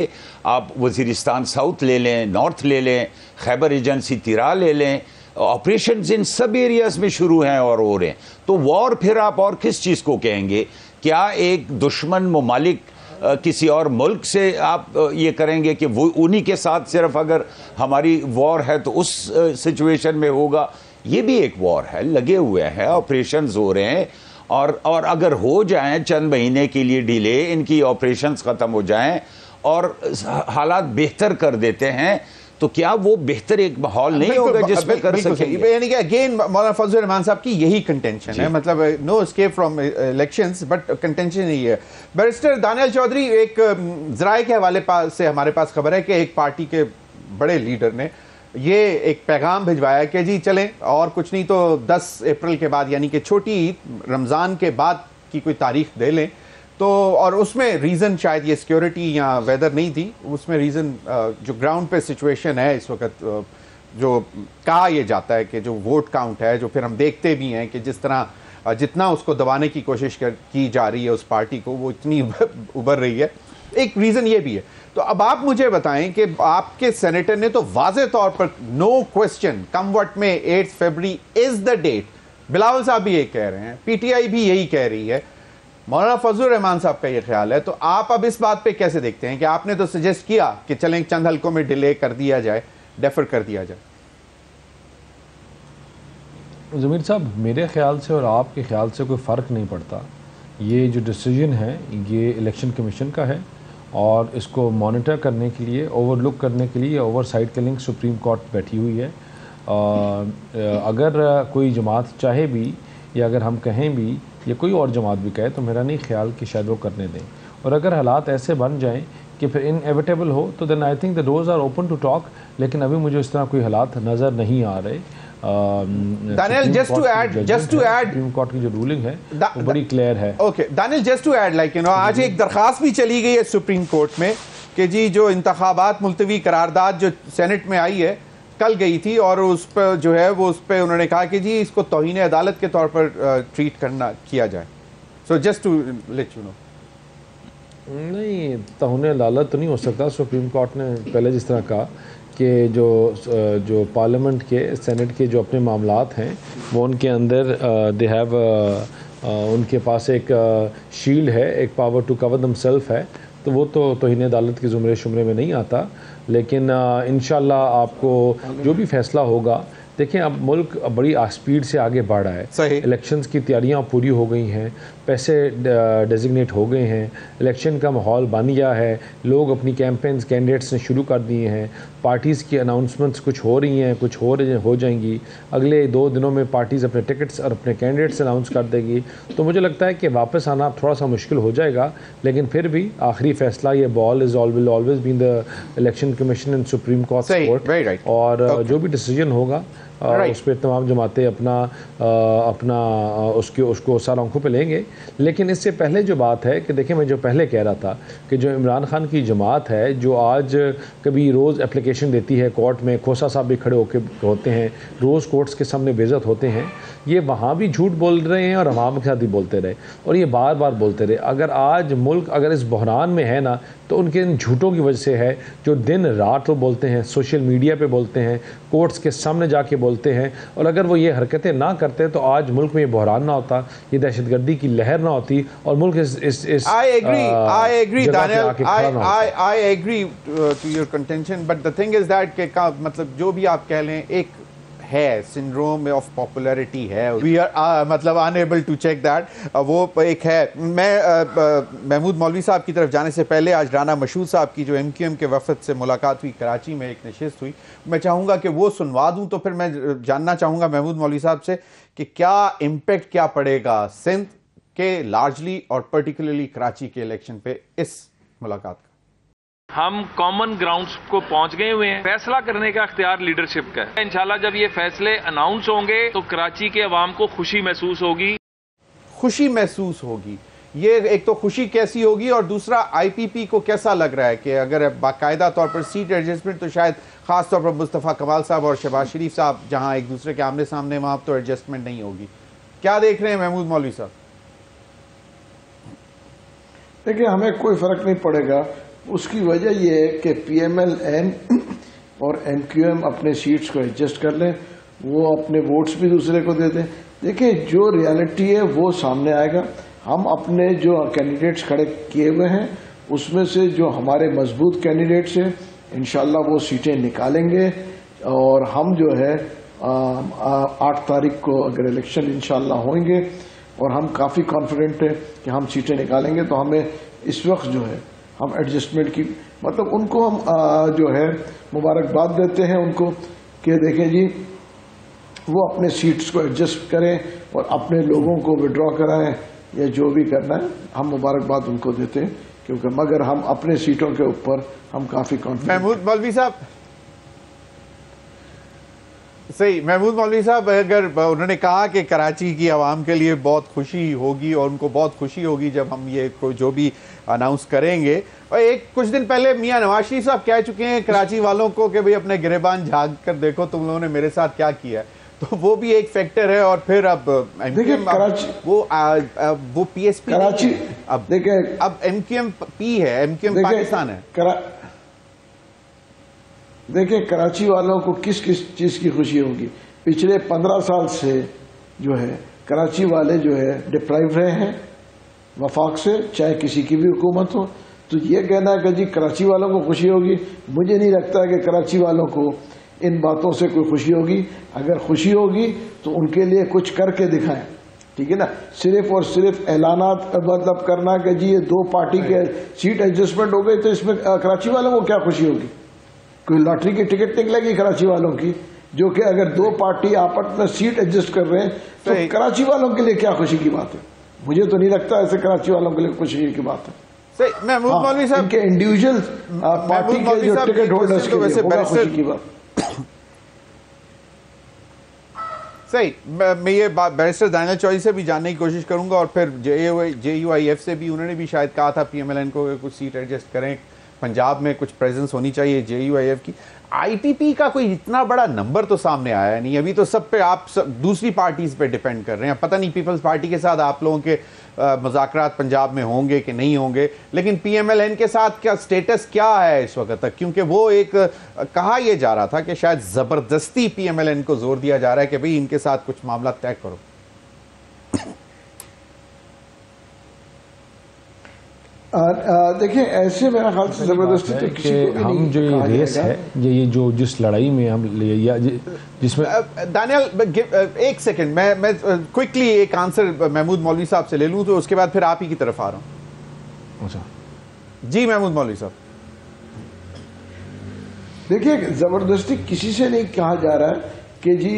आप वजीरिस्तान साउथ ले लें, नॉर्थ ले लें, खैबर एजेंसी तिरा ले लें, ऑपरेशंस इन सब एरियाज में शुरू हैं और हो रहे हैं। तो वॉर फिर आप और किस चीज़ को कहेंगे? क्या एक दुश्मन ममालिक किसी और मुल्क से आप ये करेंगे कि वो उन्हीं के साथ सिर्फ अगर हमारी वॉर है तो उस सिचुएशन में होगा? ये भी एक वॉर है, लगे हुए हैं, ऑपरेशंस हो रहे हैं, और अगर हो जाएं चंद महीने के लिए डिले, इनकी ऑपरेशंस ख़त्म हो जाएं और हालात बेहतर कर देते हैं तो क्या वो बेहतर एक माहौल नहीं होगा जिसमें कर सकेंगे? यानी कि अगेन मौलाना फजल रहमान साहब की यही कंटेंशन है, मतलब no escape from elections, but contention यही है। बैरिस्टर दानियल चौधरी, एक जराए के हवाले से हमारे पास खबर है कि एक पार्टी के बड़े लीडर ने ये एक पैगाम भिजवाया कि जी चलें और कुछ नहीं तो 10 अप्रैल के बाद, यानी कि छोटी ईद रमज़ान के बाद की कोई तारीख दे लें। तो और उसमें रीज़न शायद ये सिक्योरिटी या वेदर नहीं थी, उसमें रीज़न जो ग्राउंड पे सिचुएशन है इस वक्त, जो कहा यह जाता है कि जो वोट काउंट है, जो फिर हम देखते भी हैं कि जिस तरह जितना उसको दबाने की कोशिश की जा रही है उस पार्टी को, वो इतनी उभर रही है। एक रीज़न ये भी है। तो अब आप मुझे बताएं कि आपके सेनेटर ने तो वाज़े तौर पर no question come what may 8 February is the date, Bilawal साहब भी ये कह रहे हैं, पीटीआई भी यही कह रही है, मौलाना फजल रहमान साहब का ये ख्याल है। तो आप अब इस बात पे कैसे देखते हैं कि आपने तो सजेस्ट किया कि चलें चंद हल्कों में डिले कर दिया जाए, डेफर कर दिया जाए। ज़मीर साहब, मेरे ख्याल से और आपके ख्याल से कोई फ़र्क नहीं पड़ता। ये जो डिसीजन है ये इलेक्शन कमीशन का है और इसको मॉनिटर करने के लिए, ओवरलुक करने के लिए ओवरसाइट के लिए सुप्रीम कोर्ट बैठी हुई है। अगर कोई जमात चाहे भी या अगर हम कहें भी या कोई और जमात भी कहे तो मेरा नहीं ख्याल कि शायद वो करने दें। और अगर हालात ऐसे बन जाएं कि फिर इनएविटेबल हो तो then I think the doors are open to talk, लेकिन अभी मुझे इस तरह कोई हालात नज़र नहीं आ रहे। Daniyal, just to add Supreme Court की जो रूलिंग है वो बड़ी क्लियर है। Okay Daniyal, just to add, like you know, आज एक दरखास्त भी चली गई है सुप्रीम कोर्ट में कि जी जो इंतखाबात मुलतवी करारदाद जो सेनेट में आई है, कल गई थी और उस पर जो है वो उस पर उन्होंने कहा कि जी इसको तौहीन अदालत के तौर पर ट्रीट किया जाए। So just to let you know. नहीं, तौहीन अदालत तो नहीं हो सकता। सुप्रीम कोर्ट ने पहले जिस तरह कहा कि जो पार्लियामेंट के सेनेट के जो अपने मामलात हैं वो उनके अंदर दे हैव उनके पास एक शील्ड है, एक पावर टू कवर दमसेल्फ है, तो वो तो तौहीन अदालत के ज़ुमरे शुमरे में नहीं आता। लेकिन इंशाल्लाह आपको जो भी फैसला होगा, देखें अब मुल्क बड़ी स्पीड से आगे बढ़ रहा है। इलेक्शंस की तैयारियां पूरी हो गई हैं, पैसे डेजिग्नेट हो गए हैं, इलेक्शन का माहौल बन गया है, लोग अपनी कैंपेन्स कैंडिडेट्स ने शुरू कर दिए हैं, पार्टीज़ की अनाउंसमेंट्स कुछ हो रही हैं, कुछ हो जाएंगी। अगले 2 दिनों में पार्टीज़ अपने टिकट्स और अपने कैंडिडेट्स अनाउंस कर देगी। तो मुझे लगता है कि वापस आना थोड़ा सा मुश्किल हो जाएगा, लेकिन फिर भी आखिरी फैसला ये ball is always been the Election Commission and Supreme Court court, और जो भी डिसीजन होगा उस पर तमाम जमातें उसको सर आंखों पे लेंगे। लेकिन इससे पहले जो बात है कि देखें, मैं जो पहले कह रहा था कि जो इमरान खान की जमात है जो आज कभी रोज़ एप्लीकेशन देती है कोर्ट में, खोसा साहब भी खड़े होते हैं, रोज़ कोर्ट्स के सामने बेइज्जत होते हैं, ये वहाँ भी झूठ बोल रहे हैं और अवाम के साथ भी बोलते रहे और ये बार बार बोलते रहे। अगर आज मुल्क अगर इस बहरान में है ना, तो उनके इन झूठों की वजह से है, जो दिन रात वो बोलते हैं, सोशल मीडिया पे बोलते हैं, कोर्ट्स के सामने जाके बोलते हैं। और अगर वो ये हरकतें ना करते तो आज मुल्क में ये बहरान ना होता, ये दहशतगर्दी की लहर ना होती और मुल्क इस I agree Daniel, I agree to your contention, but the thing is that कि मतलब जो भी आप कह लें, एक है सिंड्रोम ऑफ पॉपुलैरिटी है, वी आर मतलब अनएबल टू चेक दैट, वो एक है। मैं महमूद मौलवी साहब की तरफ जाने से पहले आज राना मशहूद साहब की जो MQM के वफद से मुलाकात हुई, कराची में एक नशिस्त हुई, मैं चाहूँगा कि वो सुनवा दूँ। तो फिर मैं जानना चाहूँगा महमूद मौलवी साहब से कि क्या इम्पेक्ट क्या पड़ेगा सिंध के लार्जली और पर्टिकुलरली कराची के इलेक्शन पे इस मुलाकात का। हम कॉमन ग्राउंड्स को पहुंच गए हुए हैं। फैसला करने का इख्तियार लीडरशिप का है। इंशाल्लाह जब ये फैसले अनाउंस होंगे तो कराची के अवाम को खुशी महसूस होगी। खुशी महसूस होगी, ये एक तो खुशी कैसी होगी, और दूसरा IPP को कैसा लग रहा है कि अगर बाकायदा तौर पर सीट एडजस्टमेंट, तो शायद खास तौर पर मुस्तफ़ा कमाल साहब और शहबाज शरीफ साहब जहां एक दूसरे के आमने सामने, वहां तो एडजस्टमेंट नहीं होगी। क्या देख रहे हैं महमूद मौलवी साहब? देखिए, हमें कोई फर्क नहीं पड़ेगा। उसकी वजह यह है कि PMLN और MQM अपने सीट्स को एडजस्ट कर लें, वो अपने वोट्स भी दूसरे को दे दें। देखिए, जो रियलिटी है वो सामने आएगा। हम अपने जो कैंडिडेट्स खड़े किए हुए हैं उसमें से जो हमारे मजबूत कैंडिडेट्स हैं, इंशाल्लाह वो सीटें निकालेंगे और हम जो है 8 तारीख को अगर इलेक्शन इंशाल्लाह होंगे और हम काफ़ी कॉन्फिडेंट हैं कि हम सीटें निकालेंगे, तो हमें इस वक्त जो है हम एडजस्टमेंट की मतलब उनको हम जो है मुबारकबाद देते हैं उनको कि देखें जी वो अपने सीट्स को एडजस्ट करें और अपने लोगों को विड्रॉ कराएं या जो भी करना है हम मुबारकबाद उनको देते हैं क्योंकि मगर हम अपने सीटों के ऊपर हम काफी कॉन्फिडेंट। महमूद मौलवी साहब सही, महमूद मौलवी साहब अगर उन्होंने कहा कि कराची की आवाम के लिए बहुत खुशी होगी और उनको बहुत खुशी होगी जब हम ये जो भी अनाउंस करेंगे, और एक कुछ दिन पहले मियां नवाज शरीफ साहब कह चुके हैं कराची वालों को कि भाई अपने गिरेबान झांक कर देखो तुम लोगों ने मेरे साथ क्या किया है, तो वो भी एक फैक्टर है। और फिर अब देखिए कराची वो पीएसपी कराची अब देखिए अब एमक्यूएम पी है, एमक्यूएम पाकिस्तान है। देखिए कराची वालों को किस किस चीज की खुशी होगी। पिछले 15 साल से जो है कराची वाले जो है डिप्राइव रहे हैं वफाक से, चाहे किसी की भी हुकूमत हो। तो ये कहना है कि जी कराची वालों को खुशी होगी, मुझे नहीं लगता कि कराची वालों को इन बातों से कोई खुशी होगी। अगर खुशी होगी तो उनके लिए कुछ करके दिखाएं, ठीक है ना। सिर्फ और सिर्फ ऐलानात मतलब करना कि जी ये 2 पार्टी के सीट एडजस्टमेंट हो गई तो इसमें कराची वालों को क्या खुशी होगी। कोई लॉटरी की टिकट निकलेगी कराची वालों की जो कि अगर 2 पार्टी आपस में सीट एडजस्ट कर रहे हैं तो कराची वालों के लिए क्या खुशी की बात है। मुझे तो नहीं लगता ऐसे कराची वालों के लिए खुशी की बात है। सही, महमूद मौलवी साहब इनके इंडिविजुअल पार्टी के जो टिकट होल्डर्स के लिए होगा खुशी की बात। सही, मैं ये बैरिस्टर दानियल चौधरी से भी जानने की कोशिश करूंगा और फिर JUIF से भी, उन्होंने भी शायद कहा था PMLN को कुछ सीट एडजस्ट करें, पंजाब में कुछ प्रेजेंस होनी चाहिए JUIF की। IPP का कोई इतना बड़ा नंबर तो सामने आया नहीं अभी, तो सब पे आप दूसरी पार्टीज पे डिपेंड कर रहे हैं। पता नहीं पीपल्स पार्टी के साथ आप लोगों के मुज़ाकरात पंजाब में होंगे कि नहीं होंगे, लेकिन PMLN के साथ क्या स्टेटस क्या है इस वक्त तक, क्योंकि वो एक कहा यह जा रहा था कि शायद ज़बरदस्ती PMLN को जोर दिया जा रहा है कि भाई इनके साथ कुछ मामला तय करो। देखिए ऐसे मेरा ख्याल से जबरदस्ती तो किसी को भी हम नहीं जो ये रेस है ये जो जिस लड़ाई में हम जिसमें दानियल एक सेकंड, मैं क्विकली एक आंसर महमूद मौलवी साहब से ले लूं तो उसके बाद फिर आप ही की तरफ आ रहा हूं। अच्छा जी महमूद मौलवी साहब। देखिए जबरदस्ती किसी से नहीं कहा जा रहा है कि जी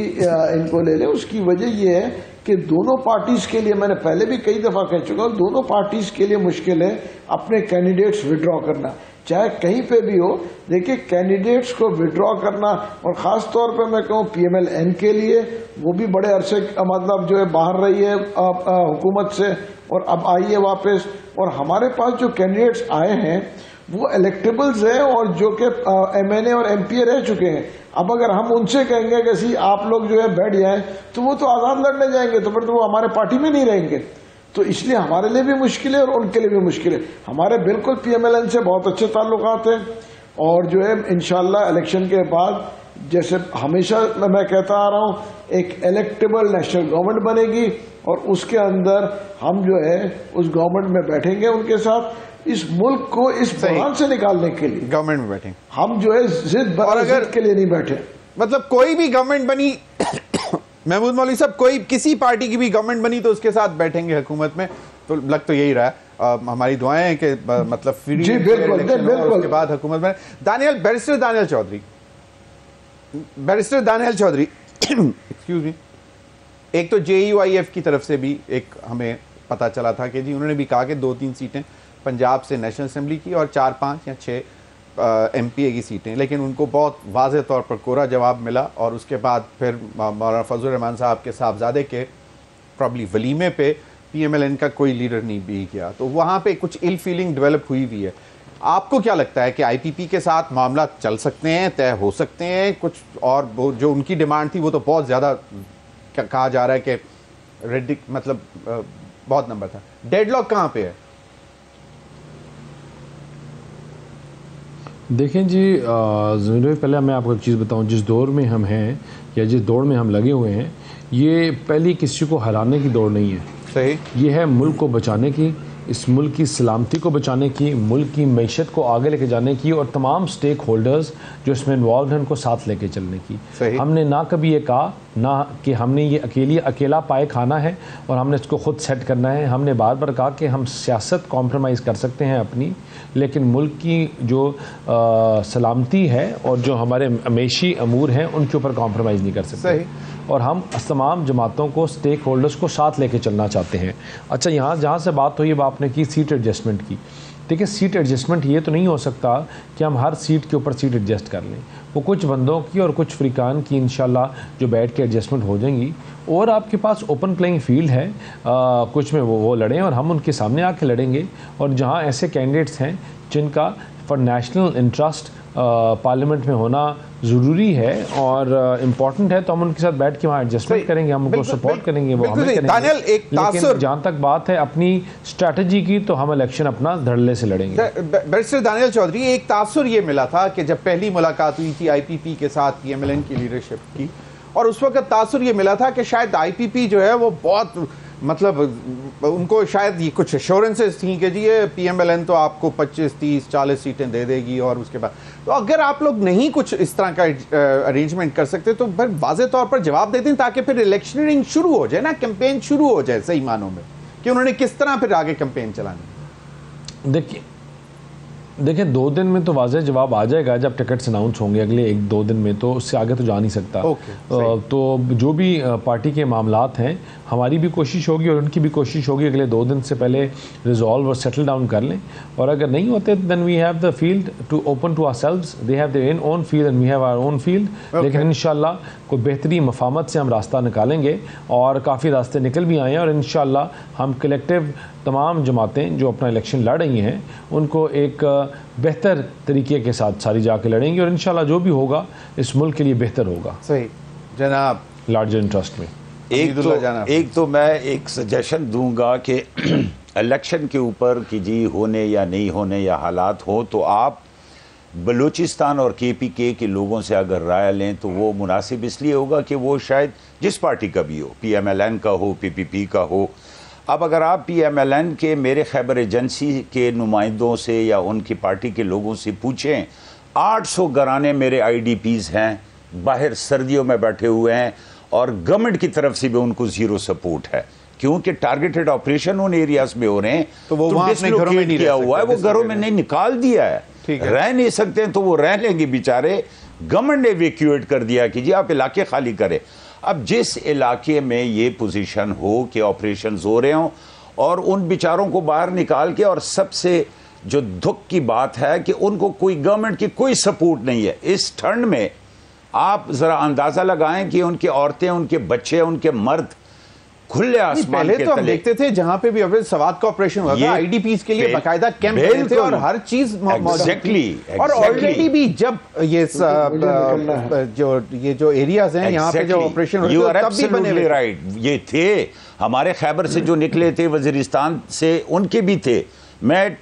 इनको ले ले। उसकी वजह यह है कि दोनों पार्टीज के लिए, मैंने पहले भी कई दफा कह चुका हूं, दोनों पार्टीज के लिए मुश्किल है अपने कैंडिडेट्स विड्रॉ करना, चाहे कहीं पे भी हो। देखिए कैंडिडेट्स को विड्रॉ करना, और खास तौर पे मैं कहूँ PMLN के लिए, वो भी बड़े अरसे मतलब जो है बाहर रही है हुकूमत से और अब आई है वापस, और हमारे पास जो कैंडिडेट्स आए हैं वो इलेक्टेबल्स हैं और जो कि MNA और MPA रह चुके हैं। अब अगर हम उनसे कहेंगे कि सी आप लोग जो है बैठ जाएं तो वो तो आजाद लड़ने जाएंगे, तो फिर तो वो हमारे पार्टी में नहीं रहेंगे। तो इसलिए हमारे लिए भी मुश्किल है और उनके लिए भी मुश्किल है। हमारे बिल्कुल PMLN से बहुत अच्छे ताल्लुकात हैं और जो है इंशाल्लाह इलेक्शन के बाद, जैसे हमेशा मैं कहता आ रहा हूं, एक इलेक्टेबल नेशनल गवर्नमेंट बनेगी और उसके अंदर हम जो है उस गवर्नमेंट में बैठेंगे उनके साथ, इस मुल्क को इस बहरान से निकालने के लिए गवर्नमेंट में बैठेंगे। हम जो है जिद बराबर के लिए नहीं बैठे। मतलब कोई भी गवर्नमेंट बनी महमूद मौलवी साहब, कोई किसी पार्टी की भी गवर्नमेंट बनी तो उसके साथ बैठेंगे हुकूमत में, तो लग तो यही रहा है। हमारी दुआएं हैं कि मतलब फ्री जी बिल्कुल उसके बाद हुकूमत में। Barrister Daniyal Chaudhry excuse me, एक तो JUIF की तरफ से भी एक हमें पता चला था कि जी उन्होंने भी कहा कि 2-3 सीटें पंजाब से नेशनल असेंबली की और 4-5 या 6 MPA की सीटें, लेकिन उनको बहुत वाज़ेह तौर पर कोरा जवाब मिला। और उसके बाद फिर मौलाना फजल रहमान साहब के साहबजादे के प्रॉब्ली वलीमे पे PMLN का कोई लीडर नहीं भी किया, तो वहाँ पे कुछ इल फीलिंग डेवलप हुई भी है। आपको क्या लगता है कि IPP के साथ मामला चल सकते हैं, तय हो सकते हैं कुछ, और वो जो उनकी डिमांड थी वो तो बहुत ज़्यादा कहा जा रहा है कि मतलब बहुत नंबर था, डेडलॉक कहाँ पे है? देखें जी ज़मीर भाई, पहले मैं आपको एक चीज़ बताऊं, जिस दौर में हम हैं या जिस दौड़ में हम लगे हुए हैं, ये पहली किसी को हराने की दौड़ नहीं है। सही, ये है मुल्क को बचाने की, इस मुल्क की सलामती को बचाने की, मुल्क की मैशत को आगे लेके जाने की और तमाम स्टेक होल्डर्स जो इसमें इन्वॉल्व हैं उनको साथ लेके चलने की। सही। हमने ना कभी ये कहा ना कि हमने ये अकेला पाए खाना है और हमने इसको ख़ुद सेट करना है। हमने बार बार कहा कि हम सियासत कॉम्प्रोमाइज़ कर सकते हैं अपनी, लेकिन मुल्क की जो सलामती है और जो हमारे मेशी अमूर हैं उनके ऊपर कॉम्प्रोमाइज़ नहीं कर सकते। सही। और हम तमाम जमातों को, स्टेक होल्डर्स को साथ लेके चलना चाहते हैं। अच्छा, यहाँ जहाँ से बात हुई, अब आपने की सीट एडजस्टमेंट की। देखिए, सीट एडजस्टमेंट ये तो नहीं हो सकता कि हम हर सीट के ऊपर सीट एडजस्ट कर लें। वो कुछ बंदों की और कुछ फ्रीकान की इंशाल्लाह जो बैठ के एडजस्टमेंट हो जाएंगी। और आपके पास ओपन प्लेइंग फील्ड है, कुछ में वो लड़ें और हम उनके सामने आके लड़ेंगे। और जहाँ ऐसे कैंडिडेट्स हैं जिनका फॉर नेशनल इंटरेस्ट पार्लियामेंट में होना ज़रूरी है और इम्पॉर्टेंट है, तो हम उनके साथ बैठ के वहाँ एडजस्टमेंट करेंगे, हम उनको सपोर्ट करेंगे, वो हमें करेंगे। दानियल, एक लेकिन जहाँ तक बात है अपनी स्ट्रैटेजी की, तो हम इलेक्शन अपना धड़ल्ले से लड़ेंगे। बैरिस्टर दानियल चौधरी, एक तासुर ये मिला था कि जब पहली मुलाकात हुई थी आईपीपी के साथ PMLN की लीडरशिप की, और उस वक्त तासुर ये मिला था कि शायद आईपीपी जो है वो बहुत मतलब उनको शायद ये कुछ एश्योरेंसेस थी कि जी ये PMLN तो आपको 25, 30, 40 सीटें दे देगी। और उसके बाद तो अगर आप लोग नहीं कुछ इस तरह का अरेंजमेंट कर सकते तो फिर वाज़े तौर पर जवाब दे दें, ताकि फिर इलेक्शनिंग शुरू हो जाए ना, कैंपेन शुरू हो जाए सही मानों में, कि उन्होंने किस तरह फिर आगे कैंपेन चलानी। देखिए 2 दिन में तो वाज़ेह जवाब आ जाएगा जब टिकट्स अनाउंस होंगे अगले 1-2 दिन में, तो उससे आगे तो जा नहीं सकता। तो जो भी पार्टी के मामलात हैं, हमारी भी कोशिश होगी और उनकी भी कोशिश होगी अगले 2 दिन से पहले रिजॉल्व और सेटल डाउन कर लें। और अगर नहीं होते then we have the field to open to ourselves, they have their own field and we have our own field. लेकिन इंशाल्लाह कोई बेहतरी मफामत से हम रास्ता निकालेंगे और काफ़ी रास्ते निकल भी आए हैं। और इंशाल्लाह हम कलेक्टिव तमाम जमातें जो अपना इलेक्शन लड़ रही हैं उनको एक बेहतर तरीके के साथ सारी जाके लड़ेंगे और इंशाल्लाह जो भी होगा इस मुल्क के लिए बेहतर होगा। सही जनाब, लार्जर इंटरेस्ट में एक तो मैं एक सजेशन दूंगा कि इलेक्शन के ऊपर कि जी होने या नहीं होने या हालात हो, तो आप बलूचिस्तान और KPK के लोगों से अगर राय लें तो वो मुनासिब इसलिए होगा कि वो शायद जिस पार्टी का भी हो, PMLN का हो, PPP का हो। अब अगर आप PMLN के मेरे खैबर एजेंसी के नुमाइंदों से या उनकी पार्टी के लोगों से पूछें, 800 घराने मेरे IDPs हैं, बाहर सर्दियों में बैठे हुए हैं और गवर्नमेंट की तरफ से भी उनको ज़ीरो सपोर्ट है, क्योंकि टारगेटेड ऑपरेशन उन एरियाज में हो रहे हैं। तो वो वहाँ अपने घरों में नहीं किया हुआ है, वो घरों में नहीं निकाल दिया है, रह नहीं सकते हैं तो वो रह लेंगे बेचारे। गवर्नमेंट ने इवैक्यूएट कर दिया कि जी आप इलाके खाली करें। अब जिस इलाके में ये पोजीशन हो कि ऑपरेशंस हो रहे हों और उन बेचारों को बाहर निकाल के, और सबसे जो दुख की बात है कि उनको कोई गवर्नमेंट की कोई सपोर्ट नहीं है इस ठंड में। आप जरा अंदाजा लगाएं कि उनकी औरतें, उनके बच्चे, उनके मर्द खुले आसमान पहले तो हम देखते थे जहां पे भी अभी सवात का ऑपरेशन हुआ था, IDPs के लिए बाकायदा कैंप बने थे और हर चीज exactly. और ऑलरेडी भी जब ये जो एरियाज हैं यहाँ पे जो ऑपरेशन हुआ तब भी बने राइट, ये थे हमारे खैबर से जो निकले थे, वजीरिस्तान से उनके भी थे। मैं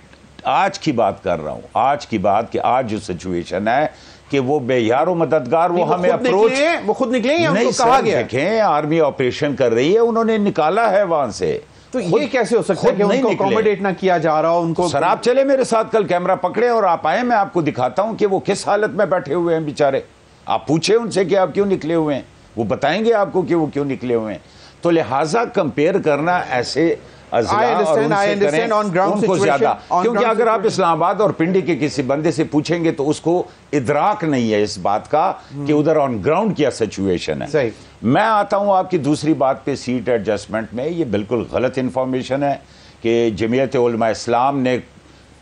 आज की बात कर रहा हूँ, आज की बात कि आज जो सिचुएशन है कि वो बेयारो मददगार वो हमें अप्रोच, वो खुद निकले या उनको कहा गया? देखें आर्मी ऑपरेशन कर रही है, उन्होंने निकाला है वहां से। तो ये कैसे हो सकता है कि उनको अकोमोडेट ना किया जा रहा हो? उनको सर आप चले मेरे साथ, कल कैमरा पकड़े और आप आए, मैं आपको दिखाता हूं कि वो किस हालत में बैठे हुए हैं बेचारे। आप पूछे उनसे कि आप क्यों निकले हुए हैं, वो बताएंगे आपको कि वो क्यों निकले हुए हैं। तो लिहाजा कंपेयर करना ऐसे उनको ज्यादा, क्योंकि अगर आप इस्लामाबाद और पिंडी के किसी बंदे से पूछेंगे तो उसको इदराक नहीं है इस बात का कि उधर ऑन ग्राउंड क्या सिचुएशन है। मैं आता हूं आपकी दूसरी बात पे, सीट एडजस्टमेंट में। ये बिल्कुल गलत इंफॉर्मेशन है कि जमीयत उलमा इस्लाम ने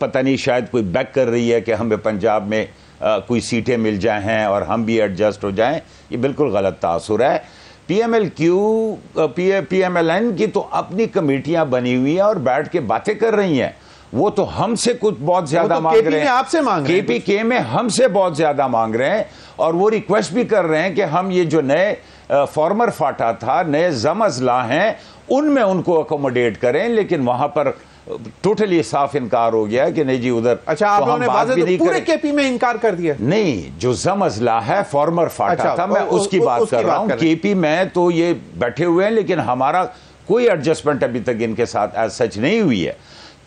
पता नहीं शायद कोई बैक कर रही है कि हमें पंजाब में कोई सीटें मिल जाए हैं और हम भी एडजस्ट हो जाएं। ये बिल्कुल गलत तासुर है। PMLN की तो अपनी कमेटियां बनी हुई हैं और बैठ के बातें कर रही हैं। वो तो हमसे कुछ बहुत ज्यादा मांग रहे हैं, आपसे मांग रहे हैं, KPK में हमसे बहुत ज्यादा मांग रहे हैं और वो रिक्वेस्ट भी कर रहे हैं कि हम ये जो नए फॉर्मर फाटा था, नए जमजला हैं, उनमें उनको अकोमोडेट करें। लेकिन वहां पर टोटली साफ इनकार हो गया कि नहीं जी उधर। अच्छा, आप लोगों ने पूरे KP में इनकार कर दिया? नहीं, जो जमजला है फॉर्मर फाटा था, मैं उसकी बात कर रहा हूं। KP में तो ये बैठे हुए हैं, लेकिन हमारा कोई एडजस्टमेंट अभी तक इनके साथ एज सच नहीं हुई है।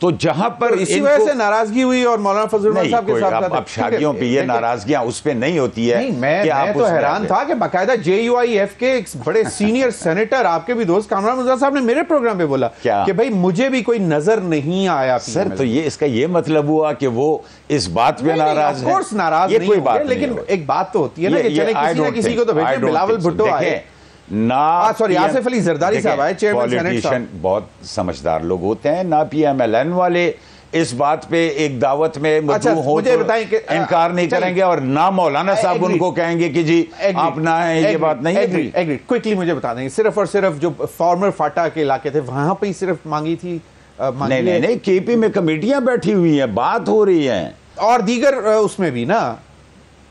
तो जहां पर इसी वजह से नाराजगी हुई और मौलाना फजल रहमान साहब के साथ अब शादियों पे ये नाराजगियां उस पे नहीं होती है। नहीं, मैं तो हैरान था कि बाकायदा JUIF के एक बड़े सीनियर सेनेटर, आपके भी दोस्त कामरान मुज़फ़्फ़र साहब ने मेरे प्रोग्राम पे बोला कि भाई मुझे भी कोई नजर नहीं आया। सर तो ये इसका ये मतलब हुआ कि वो इस बात पे नाराज है? नाराज नहीं कोई बात, लेकिन एक बात तो होती है ना कि चले किसी ना किसी को तो भेजें। बिलावल भुट्टो आए ना, सॉरी आसिफ अली जरदारी साहब आए, चेयरमैन सेनेट साहब, बहुत समझदार लोग होते हैं ना। PMLN वाले इस बात पे एक दावत में मदऊ हो तो इनकार नहीं करेंगे और ना मौलाना साहब उनको कहेंगे कि जी आप ना है, ये बात नहीं है। क्विकली मुझे बता देंगे, सिर्फ और सिर्फ जो फॉर्मर फाटा के इलाके थे वहां पे ही सिर्फ मांगी थी? नहीं, KP में कमेटियां बैठी हुई हैं, बात हो रही है, और दीगर उसमें भी ना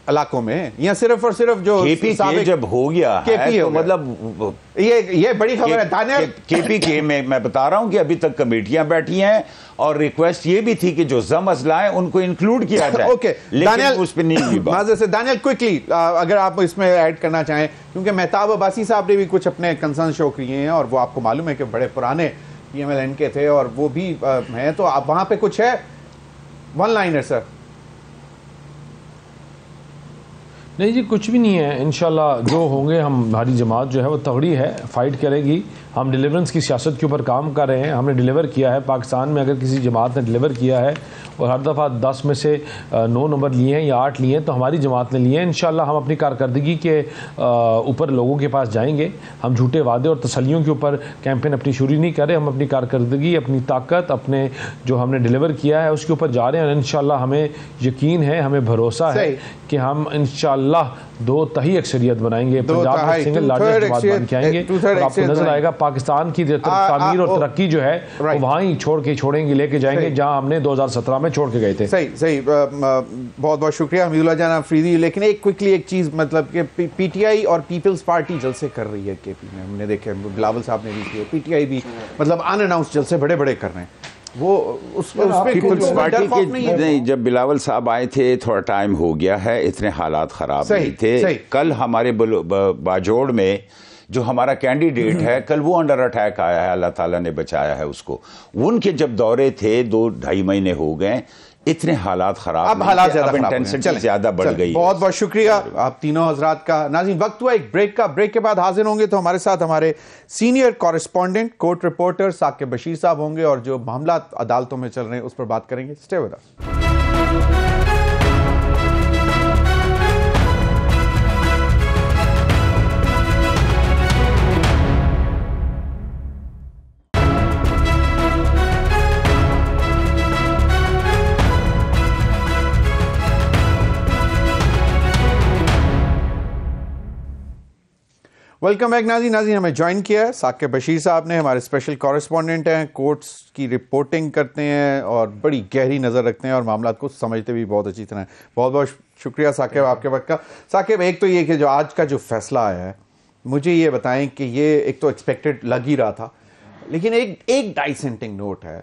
इलाकों में, या सिर्फ और सिर्फ जो KP जब हो गया है तो मतलब ये बड़ी खबर है दानियाल। KP के मैं बता रहा हूं कि अभी तक कमेटियां बैठी हैं और रिक्वेस्ट ये भी थी कि जो मसला है उनको इंक्लूड किया जाए। ओके दानियाल, उस पर नहीं हुई बात। से दानियाल क्विकली अगर आप इसमें ऐड करना चाहें, क्योंकि मेहताब अब्बासी साहब ने भी कुछ अपने कंसर्न शो किए हैं और वो आपको मालूम है कि बड़े पुराने PMLN के थे और वो भी हैं, तो आप वहां पे कुछ है वन लाइनर? सर नहीं जी, कुछ भी नहीं है। इंशाल्लाह जो होंगे, हम हमारी जमात जो है वो तगड़ी है, फाइट करेगी। हम डिलीवरेंस की सियासत के ऊपर काम कर रहे हैं, हमने डिलीवर किया है। पाकिस्तान में अगर किसी जमात ने डिलीवर किया है और हर दफ़ा 10 में से 9 नंबर लिए हैं या 8 लिए हैं तो हमारी जमात ने लिए हैं। इंशाल्लाह हम अपनी कारकर्दगी के ऊपर लोगों के पास जाएंगे। हम झूठे वादे और तसलियों के ऊपर कैंपेन अपनी शुरू नहीं कर रहे, हम अपनी कारकर्दगी, अपनी ताकत, अपने जो हमने डिलीवर किया है उसके ऊपर जा रहे हैं। और इंशाल्लाह हमें यकीन है, हमें भरोसा है कि हम इंशाल्लाह 2 तही अक्सरियत बनाएंगे, पंजाब में सिंगल लार्जेस्ट जमात बन के आएंगे और आपको नजर आएगा पाकिस्तान की तामीर और तरक्की जो है वो वहाँ ही छोड़ेंगे, लेके जाएंगे जहाँ हमने 2017 में छोड़ के गए थे। सही बहुत बहुत शुक्रिया हमीदुल्लाह जान अफरीदी। लेकिन एक क्विकली एक चीज़, मतलब कि PTI और पीपल्स पार्टी जलसे कर रही है KP में, हमने देखे, बिलावल साहब ने भी किए, PTI भी मतलब अनअनाउंस जलसे बड़े बड़े कर रहे हैं। वो उस पीपल्स पार्टी के नहीं, जब बिलावल साहब आए थे थोड़ा टाइम हो गया है, इतने हालात खराब नहीं थे। कल हमारे बाजोड़ में जो हमारा कैंडिडेट है, कल वो अंडर अटैक आया है, अल्लाह ताला ने बचाया है उसको। उनके जब दौरे थे 2-2.5 महीने हो गए, इतने हालात खराब, अब हालात इंटेंसिटी ज्यादा बढ़ गई। बहुत बहुत शुक्रिया आप तीनों हजरात का। नाज़रीन, वक्त हुआ एक ब्रेक का। ब्रेक के बाद हाजिर होंगे तो हमारे साथ हमारे senior correspondent, court reporter Saqib Bashir साहब होंगे और जो मामला अदालतों में चल रहे हैं उस पर बात करेंगे। Stay with us. Welcome back नाज़रीन। हमें ज्वाइन किया है साकिब बशीर साहब ने, हमारे स्पेशल कॉरेस्पॉन्डेंट हैं, कोर्ट्स की रिपोर्टिंग करते हैं और बड़ी गहरी नज़र रखते हैं और मामला को समझते भी बहुत अच्छी तरह। बहुत बहुत शुक्रिया साकिब आपके वक्त का। साकिब, एक तो ये कि जो आज का जो फैसला आया है, मुझे ये बताएं कि ये एक तो एक्सपेक्टेड लग ही रहा था, लेकिन एक डाइसेंटिंग नोट है,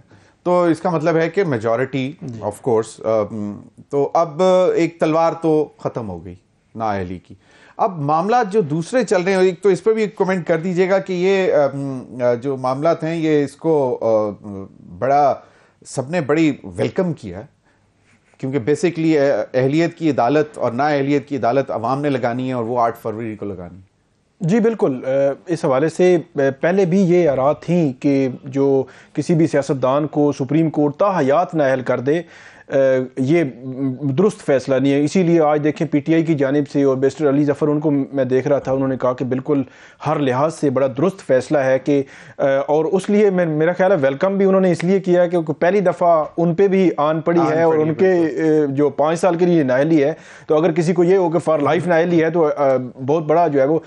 तो इसका मतलब है कि मेजॉरिटी ऑफ कोर्स, तो अब एक तलवार तो ख़त्म हो गई नाअहली की। अब मामला जो दूसरे चल रहे हैं, एक तो इस पर भी कमेंट कर दीजिएगा कि ये जो मामला हैं ये इसको बड़ा सबने बड़ी वेलकम किया है, क्योंकि बेसिकली अहलियत की अदालत और ना अहलियत की अदालत अवाम ने लगानी है और वो 8 फरवरी को लगानी है। जी बिल्कुल, इस हवाले से पहले भी ये आरा थी कि जो किसी भी सियासतदान को सुप्रीम कोर्ट ताहयात नाअहल कर दे, ये दुरुस्त फैसला नहीं है। इसीलिए आज देखें PTI की जानिब से और बैरिस्टर अली ज़फ़र, उनको मैं देख रहा था, उन्होंने कहा कि बिल्कुल हर लिहाज से बड़ा दुरुस्त फैसला है कि, और उस लिए मेरा ख्याल है वेलकम भी उन्होंने इसलिए किया है क्योंकि पहली दफ़ा उन पे भी आन पड़ी है और उनके जो 5 साल के लिए नाअहली है, तो अगर किसी को ये हो कि फॉर लाइफ नाअहली है तो बहुत बड़ा जो है वो।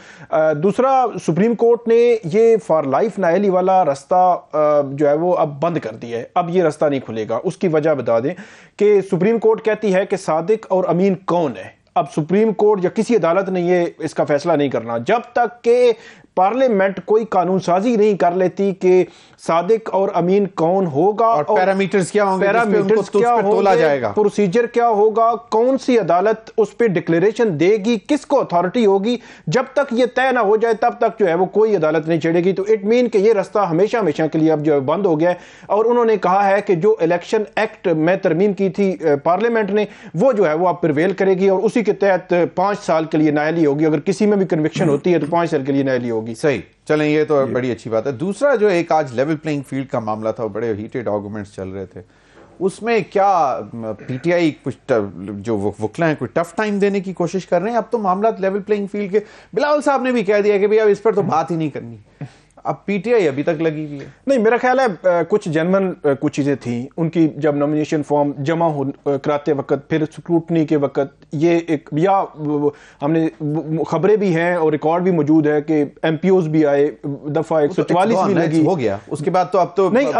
दूसरा, सुप्रीम कोर्ट ने ये फॉर लाइफ नाअहली वाला रास्ता जो है वो अब बंद कर दिया है। अब ये रास्ता नहीं खुलेगा। उसकी वजह बता दें कि सुप्रीम कोर्ट कहती है कि सादिक और अमीन कौन है। अब सुप्रीम कोर्ट या किसी अदालत ने ये इसका फैसला नहीं करना जब तक कि पार्लियामेंट कोई कानून साजी नहीं कर लेती कि सादिक और अमीन कौन होगा और पैरामीटर्स क्या होंगे, पैरामीटर्स क्या तोला जाएगा, प्रोसीजर क्या होगा, कौन सी अदालत उस पर डिक्लेरेशन देगी, किसको अथॉरिटी होगी, जब तक ये तय ना हो जाए तब तक जो है वो कोई अदालत नहीं चढ़ेगी। तो इट मीन कि ये रास्ता हमेशा हमेशा के लिए अब जो है बंद हो गया है। और उन्होंने कहा है कि जो इलेक्शन एक्ट में तरमीम की थी पार्लियामेंट ने, वो जो है वो अब प्रिवेल करेगी और उसी के तहत 5 साल के लिए नाअहली होगी। अगर किसी में भी कन्विक्शन होती है तो 5 साल के लिए नाअहली होगी। सही, चलें, ये तो बड़ी अच्छी बात है। दूसरा जो एक आज लेवल प्लेइंग फील्ड का मामला था, वो बड़े हीटेड आर्गुमेंट्स चल रहे थे, उसमें क्या पीटीआई कुछ जो वकला हैं कोई टफ टाइम देने की कोशिश कर रहे हैं? अब तो मामला लेवल प्लेइंग फील्ड के, बिलावल साहब ने भी कह दिया कि भैया इस पर तो बात ही नहीं करनी। अब पीटीआई अभी तक लगी हुई है। नहीं, मेरा ख्याल है कुछ जनरल कुछ चीज़ें थी उनकी, जब नॉमिनेशन फॉर्म जमा कराते वक्त, फिर स्क्रूटनी के वक्त, ये एक या हमने खबरें भी हैं और रिकॉर्ड भी मौजूद है कि एमपीओज भी आए, दफा 144 भी लगी, हो गया उसके बाद तो अब तो नहीं,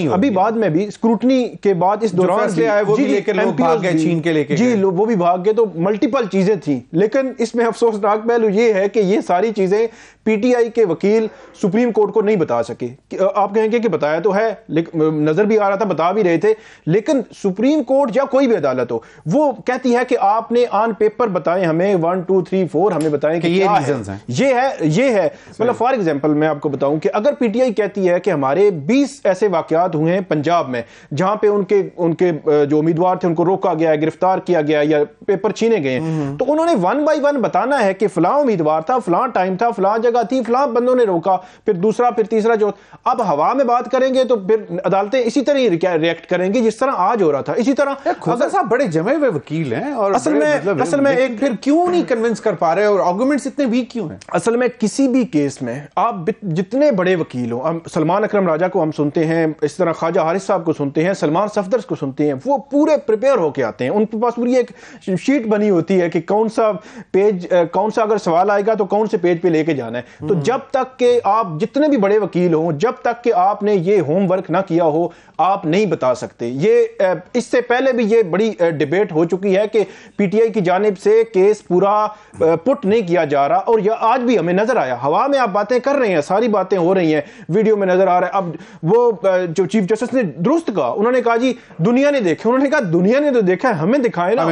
अभी बाद में भी स्क्रूटनी के बाद इस दौरान वो भी लेकर लोग भाग गए, छीन के लेके जी वो भी भाग गए। तो मल्टीपल चीजें थी, लेकिन इसमें अफसोसनाक पहलू ये है कि ये सारी चीजें पीटीआई के वकील सुप्रीम कोर्ट को नहीं बता सके। आप कहेंगे कि बताया तो है, लेकिन नजर भी आ रहा था, बता भी रहे थे, लेकिन सुप्रीम कोर्ट या कोई भी अदालत हो वो कहती है कि आपने ऑन पेपर बताएं हमें 1 2 3 4 हमें बताएं कि ये रीजंस हैं, ये है। मतलब फॉर एग्जांपल मैं आपको बताऊं कि अगर पीटीआई कहती है कि हमारे 20 ऐसे वाकयात हुए हैं पंजाब में जहां पे उनके जो उम्मीदवार थे उनको रोका गया, गिरफ्तार किया गया या पेपर छीने गए, तो उन्होंने 1 बाय 1 बताना है कि फलां उम्मीदवार था, फलां टाइम था, फलां जगह थी, फलां बंदों ने रोका, फिर दूसरा, फिर तीसरा। जो अब हवा में बात करेंगे तो फिर अदालतें इसी तरह ही रिएक्ट करेंगी जिस तरह आज हो रहा था। इसी तरह खुदा साहब बड़े जमे हुए वकील हैं और असल में एक फिर क्यों नहीं कन्विंस कर पा रहे और आर्गुमेंट्स इतने वीक क्यों हैं? असल में किसी भी केस में आप जितने बड़े वकील हो, हम सलमान अकरम राजा को हम सुनते हैं, इस तरह ख्वाजा हारिस साहब को सुनते हैं, सलमान सफदर को सुनते हैं, वो पूरे प्रिपेयर होकर आते हैं, उनके पास पूरी एक शीट बनी होती है कि कौन सा पेज, कौन सा अगर सवाल आएगा तो कौन से पेज पे लेके जाना है। तो जब तक के आप जितने भी बड़े वकील हो, जब तक कि आपने ये होमवर्क ना किया हो, आप नहीं बता सकते। ये इससे पहले भी ये बड़ी डिबेट हो चुकी है कि पीटीआई की जानिब से केस पूरा पुट नहीं किया जा रहा, और यह आज भी हमें नजर आया। हवा में आप बातें कर रहे हैं, सारी बातें हो रही हैं, वीडियो में नजर आ रहा है। अब वो जो चीफ जस्टिस ने दुरुस्त कहा, उन्होंने कहा जी दुनिया ने देखा, उन्होंने कहा दुनिया ने तो देखा है, हमें दिखाए ना।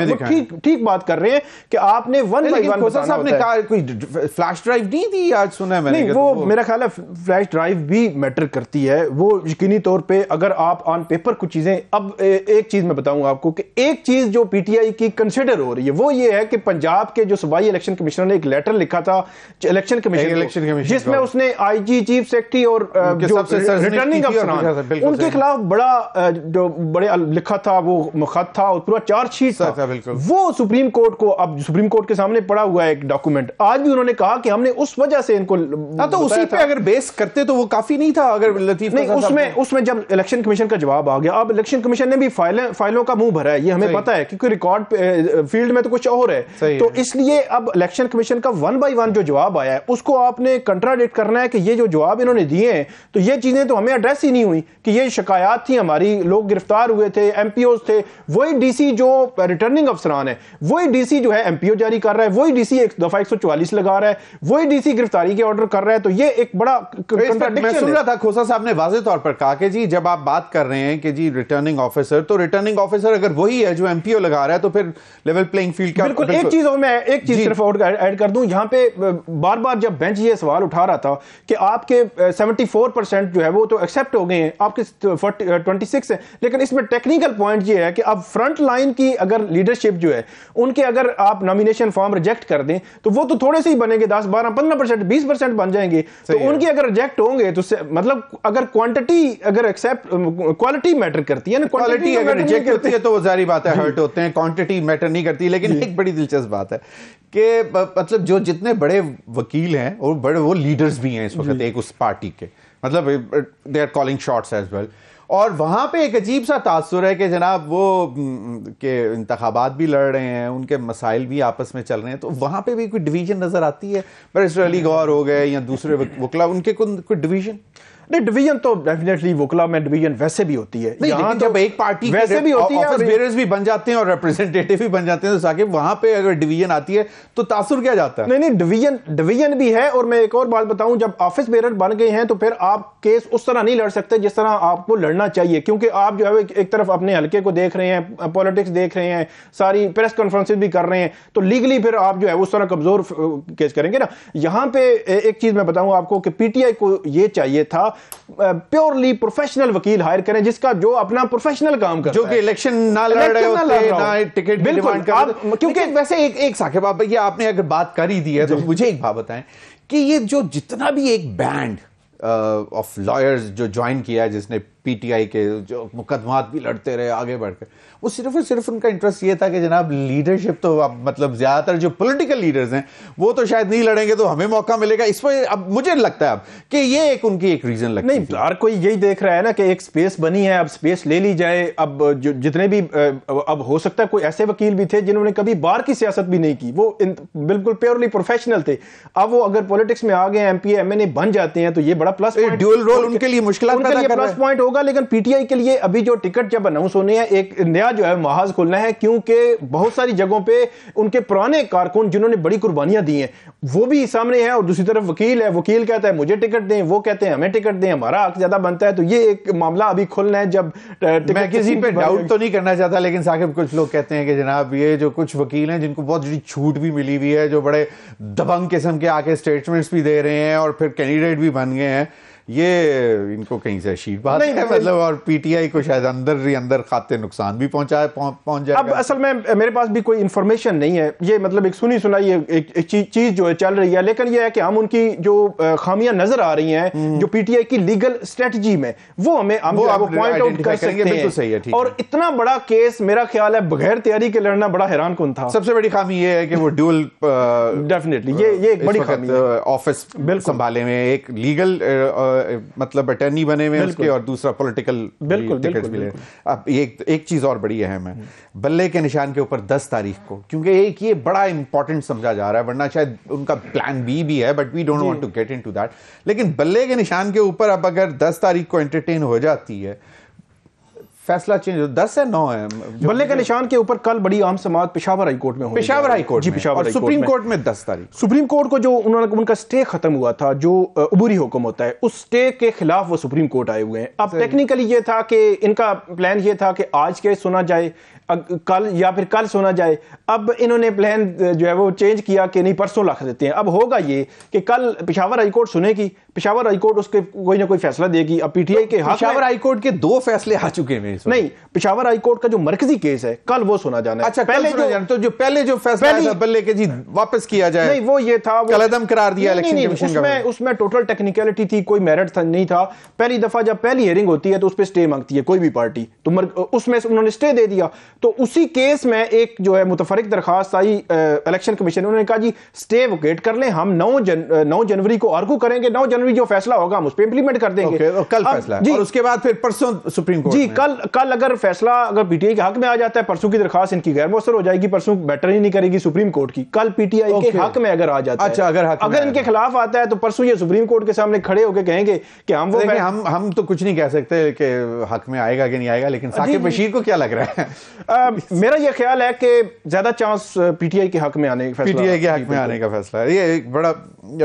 ठीक बात कर रहे हैं कि आपने 1 बाय 1 साहब ने कहा कोई फ्लैश ड्राइव नहीं दी, आज सुना है मैंने। नहीं, वो मेरा ख्याल है फ्लैश ड्राइव भी मैटर करती है, वो यकीनी तौर पे अगर आप ऑन पेपर कुछ चीजें। अब एक चीज मैं बताऊंगा आपको कि एक चीज जो पीटीआई की कंसिडर हो रही है वो ये है कि पंजाब के जो सूबाई इलेक्शन कमिश्नर ने एक लेटर लिखा था इलेक्शन कमीशन, जिसमें उसने आईजी, चीफ सेक्रेटरी और जो रिटर्निंग अफसर उनके खिलाफ बड़ा जो बड़े लिखा था, वो खत था और पूरा चार्जशीट था। वो सुप्रीम कोर्ट को, अब सुप्रीम कोर्ट के सामने पड़ा हुआ है एक डॉक्यूमेंट। आज भी उन्होंने कहा कि हमने उस वजह से इनको, तो उसी पे अगर बेस करते तो वो काफी नहीं था। अगर लतीफ नहीं, उसमें जब इलेक्शन कमीशन का जवाब आ गया, अब इलेक्शन कमीशन ने भी फाइलों का मुंह भरा है, ये हमें पता है, क्योंकि रिकॉर्ड फील्ड में तो कुछ और है। तो इसलिए अब इलेक्शन कमीशन का 1 बाय 1 जो जवाब आया है उसको आपने कंट्राडिक्ट करना है कि ये जो जवाब इन्होंने दिए हैं तो ये चीजें तो हमें एड्रेस ही नहीं हुई कि ये शिकायत थी हमारी, लोग गिरफ्तार हुए थे, एमपीओ थे, वही डीसी जो रिटर्निंग अफसरान है, वही डीसी जो है एमपीओ जारी कर रहा है, वही डीसी एक दफा 144 लगा रहा है, वही डीसी गिरफ्तारी के ऑर्डर कर रहा है। तो ये एक बड़ा मैं सुन रहा था खोसा साहब ने वाज़ेह तौर पर कहा कि जी जब आप बात कर रहे हैं कि जी रिटर्निंग ऑफिसर, तो रिटर्निंग ऑफिसर अगर वही है जो एमपीओ लगा रहा है तो फिर लेवल प्लेइंग फील्ड का बिल्कुल। एक चीज और मैं एक चीज सिर्फ और ऐड कर दूं, यहां पे बार बार जब बेंच ये सवाल उठा रहा था कि आपके 74% जो है वो तो एक्सेप्ट हो गए हैं, आपके 26 है, लेकिन इसमें टेक्निकल पॉइंट ये है कि अब फ्रंट लाइन की अगर लीडरशिप जो है उनके अगर आप नॉमिनेशन फॉर्म रिजेक्ट कर दें तो वो तो थोड़े से ही बनेंगे, 10 12 15% 20% बन जाएंगे। तो उनकी अगर रिजेक्ट होंगे तो मतलब अगर क्वांटिटी अगर एक्सेप्ट, क्वालिटी मैटर करती है ना, क्वालिटी अगर रिजेक्ट होती है तो वो जारी बात है हर्ट होते हैं, क्वांटिटी मैटर नहीं करती। लेकिन एक बड़ी दिलचस्प बात है कि मतलब जो जितने बड़े वकील हैं और बड़े वो लीडर्स भी हैं इस वक्त एक उस पार्टी के, मतलब they are calling shots as well. और वहां पे एक अजीब सा तासुर है कि जनाब वो के इंतखाबात भी लड़ रहे हैं, उनके मसाइल भी आपस में चल रहे हैं, तो वहां पे भी कोई डिवीजन नजर आती है? बैरिस्टर अली गौहर हो गए या दूसरे वकला, उनके कोई डिवीजन? नहीं, डिवीजन तो डेफिनेटली वकला में डिवीजन वैसे भी होती है। यहाँ जब एक पार्टी वैसे भी होती है, ऑफिस बेयरर्स भी बन जाते हैं और रिप्रेजेंटेटिव भी बन जाते हैं, तो साकिब वहां पे अगर डिवीजन आती है तो तासुर क्या जाता है? नहीं, डिवीजन भी है। और मैं एक और बात बताऊं, जब ऑफिस बेयरर बन गए हैं तो फिर आप केस उस तरह नहीं लड़ सकते जिस तरह आपको लड़ना चाहिए, क्योंकि आप जो है एक तरफ अपने हल्के को देख रहे हैं, पॉलिटिक्स देख रहे हैं, सारी प्रेस कॉन्फ्रेंसेस भी कर रहे हैं, तो लीगली फिर आप जो है उस तरह कमजोर केस करेंगे ना। यहां पे एक चीज मैं बताऊं आपको कि पीटीआई को यह चाहिए था प्योरली प्रोफेशनल वकील हायर करें, जिसका जो अपना प्रोफेशनल काम करता है, जो कि इलेक्शन ना लड़ रहे होते, ना टिकट डिमांड कर रहे। क्योंकि वैसे एक साकिब आप भैया, आपने अगर बात कर ही दी है तो मुझे एक बात बताएं कि ये जो जितना भी एक बैंड ऑफ लॉयर्स जो ज्वाइन किया है, जिसने पीटीआई के जो मुकदमात भी लड़ते रहे आगे बढ़कर, वो सिर्फ और सिर्फ उनका इंटरेस्ट ये था कि जनाब लीडरशिप तो अब मतलब ज्यादातर जो पॉलिटिकल लीडर्स हैं वो तो शायद नहीं लड़ेंगे तो हमें मौका मिलेगा। इस पर अब मुझे लगता है अब कि ये एक उनकी एक रीजन लगता है। नहीं, हर कोई यही देख रहा है ना कि एक स्पेस बनी है, अब स्पेस ले ली जाए। अब जो जितने भी अब हो सकता है कोई ऐसे वकील भी थे जिन्होंने कभी बार की सियासत भी नहीं की, वो बिल्कुल प्योरली प्रोफेशनल थे। अब वो अगर पॉलिटिक्स में आ गए, एमपी एमएनए बन जाते हैं, तो ये बड़ा प्लस पॉइंट, ड्यूअल रोल उनके लिए मुश्किल प्लस पॉइंट होगा। लेकिन पीटीआई के लिए अभी जो टिकट जब अनाउंस होने हैं, एक नया जो है महाज खोलना है, क्योंकि बहुत सारी जगहों पे उनके पुराने कारकुन जिन्होंने बड़ी कुर्बानियां दी हैं वो भी सामने हैं, और दूसरी तरफ वकील है, वकील कहता है मुझे टिकट दें, वो कहते हैं हमें टिकट दें, हमारा हक ज्यादा बनता है। तो ये एक मामला अभी खुलना है। जब मैं किसी पे डाउट तो नहीं करना चाहता, लेकिन साकिब कुछ लोग कहते हैं कि जनाब ये जो कुछ वकील हैं जिनको बहुत बड़ी छूट भी मिली हुई है, जो बड़े दबंग किस्म के आके स्टेटमेंट्स भी दे रहे हैं और फिर कैंडिडेट भी बन गए हैं, ये इनको कहीं से शीट बात है मतलब, और पीटीआई को शायद अंदर ही अंदर खाते नुकसान भी पहुंच जाएगा। अब असल में मेरे पास भी कोई इंफॉर्मेशन नहीं है, ये मतलब एक सुनी सुनाई एक चीज जो है चल रही है। लेकिन ये है कि हम उनकी जो खामियां नजर आ रही हैं जो पीटीआई की लीगल स्ट्रेटजी में, वो हमें पॉइंट आउट कर सकते हैं। बिल्कुल सही है, ठीक। और इतना बड़ा केस मेरा ख्याल है बगैर तैयारी के लड़ना बड़ा हैरान कुन था। सबसे बड़ी खामी ये है कि वो ड्यूअल डेफिनेटली ये एक बड़ी खामी है। ऑफिस संभाले में एक लीगल मतलब अटर्नी बने हुए उसके, और दूसरा पॉलिटिकल टिकट्स मिले। अब एक चीज और बड़ी अहम है, बल्ले के निशान के ऊपर 10 तारीख को, क्योंकि एक ये बड़ा इंपॉर्टेंट समझा जा रहा है, वरना शायद उनका प्लान बी भी है, but we don't want to get into that. लेकिन बल्ले के निशान के ऊपर अब अगर 10 तारीख को एंटरटेन हो जाती है, फैसला चेंज 10 है 9 है, बल्ले के निशान के ऊपर कल बड़ी आम समाअत पेशावर हाई कोर्ट में होगी। पेशावर हाई कोर्ट जी, पेशावर हाई सुप्रीम कोर्ट में 10 तारीख। सुप्रीम कोर्ट को जो उनका स्टे खत्म हुआ था, जो अबूरी हुक्म होता है, उस स्टे के खिलाफ वो सुप्रीम कोर्ट आए हुए हैं। अब टेक्निकली ये था कि इनका प्लान ये था कि आज केस सुना जाए, कल या फिर कल सुना जाए। अब इन्होंने प्लान जो है वो चेंज किया कि नहीं परसों रख देते हैं। अब होगा ये कि कल पेशावर हाई कोर्ट सुनेगी, पेशावर हाई कोर्ट उसके कोई ना कोई फैसला देगी। अब पीटीआई के पेशावर हाई कोर्ट के 2 फैसले आ चुके हैं। नहीं, पेशावर हाई कोर्ट का जो मरकजी केस है कल वो सुना जाना है। अच्छा, पहले जो फैसला था बल्ले के जी वापस किया जाए, नहीं वो ये था, कलअदम करार दिया इलेक्शन कमीशन का। उसमें टोटल टेक्निकलिटी थी, कोई मेरिट नहीं था। पहली दफा जब पहली हियरिंग होती है तो उस पर स्टे मांगती है कोई भी पार्टी, तो उसमें उन्होंने स्टे दे दिया। तो उसी केस में एक जो है मुतफरिक दरखास्त आई इलेक्शन कमीशन, उन्होंने कहा जी स्टे वोकेट कर लें, हम 9 जनवरी को आर्गू करेंगे, 9 जनवरी जो फैसला होगा हम उस पर इंप्लीमेंट कर देंगे। कल फैसला है, और उसके बाद फिर परसों सुप्रीम कोर्ट जी कल अगर फैसला अगर पीटीआई के हक में आ जाता है, परसों की दरखास्त इनकी गैर मौसर हो जाएगी, परसों बेटर ही नहीं करेगी सुप्रीम कोर्ट की। कल पीटीआई के हक में अगर आ जाता है, अच्छा अगर इनके खिलाफ आता है तो परसों ये सुप्रीम कोर्ट के सामने खड़े होकर कहेंगे कि हम तो कुछ नहीं कह सकते कि हक में आएगा कि नहीं आएगा, लेकिन साकिब बशीर को क्या लग रहा है? मेरा यह ख्याल है कि ज्यादा चांस पीटीआई के हक में आने का फैसला है। ये एक बड़ा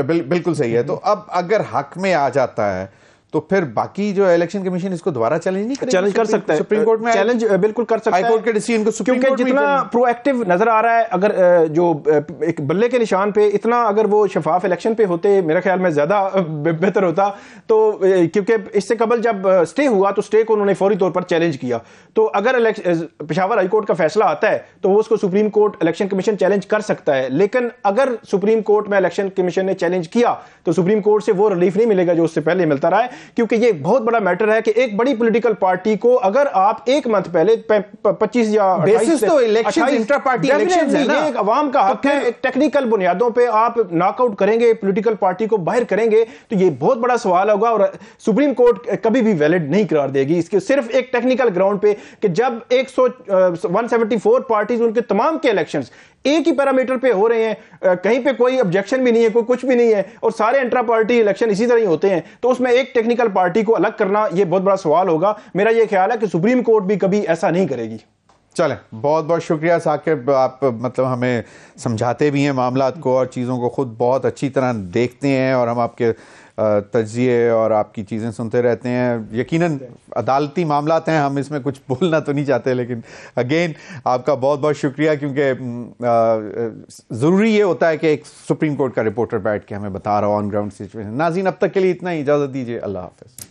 बिल्कुल सही है। तो अब अगर हक में आ जाता है तो फिर बाकी जो इलेक्शन कमीशन इसको दोबारा चैलेंज नहीं करेगा? चैलेंज कर सकता है, सुप्रीम कोर्ट में चैलेंज बिल्कुल कर सकता है। हाई कोर्ट के डिसीजन को सुप्रीम कोर्ट जितना प्रोएक्टिव नजर आ रहा है, अगर जो एक बल्ले के निशान पे इतना अगर वो शफाफ इलेक्शन पे होते, मेरा ख्याल में ज्यादा बेहतर होता। तो क्योंकि इससे कबल जब स्टे हुआ तो स्टे को उन्होंने फौरी तौर पर चैलेंज किया। तो अगर पेशावर हाई कोर्ट का फैसला आता है तो वो उसको supreme court election commission challenge कर सकता है। लेकिन अगर सुप्रीम कोर्ट में इलेक्शन कमीशन ने चैलेंज किया तो सुप्रीम कोर्ट से वो रिलीफ नहीं मिलेगा जो उससे पहले मिलता रहा है, क्योंकि ये बहुत बड़ा मैटर है कि एक बड़ी पॉलिटिकल पार्टी को अगर आप एक मंथ पहले 25 या 28 तो इलेक्शन इंट्रा पार्टी इलेक्शंस है ना, एक अवाम का हक है, एक टेक्निकल बुनियादों पे आप नॉकआउट करेंगे, पॉलिटिकल पार्टी को बाहर करेंगे, तो ये बहुत बड़ा सवाल होगा और सुप्रीम कोर्ट कभी भी वैलिड नहीं करार देगी इसके सिर्फ एक टेक्निकल ग्राउंड पे कि जब 174 पार्टीज उनके तमाम के इलेक्शंस एक ही पैरामीटर पे हो रहे हैं, कहीं पे कोई ऑब्जेक्शन भी नहीं है, कोई कुछ भी नहीं है, और सारे इंट्रा पार्टी इलेक्शन इसी तरह ही होते हैं, तो उसमें एक टेक्निकल पार्टी को अलग करना ये बहुत बड़ा सवाल होगा। मेरा ये ख्याल है कि सुप्रीम कोर्ट भी कभी ऐसा नहीं करेगी। चलें, बहुत बहुत शुक्रिया साकिब, आप मतलब हमें समझाते भी हैं मामलात को और चीज़ों को खुद बहुत अच्छी तरह देखते हैं, और हम आपके तज्जिए और आपकी चीज़ें सुनते रहते हैं। यकीनन अदालती मामलात हैं, हम इसमें कुछ बोलना तो नहीं चाहते, लेकिन अगेन आपका बहुत बहुत शुक्रिया, क्योंकि ज़रूरी ये होता है कि एक सुप्रीम कोर्ट का रिपोर्टर बैठ के हमें बता रहा हो ऑन ग्राउंड सिचुएशन। नाज़रीन, अब तक के लिए इतना ही, इजाज़त दीजिए, अल्लाह हाफ़िज़।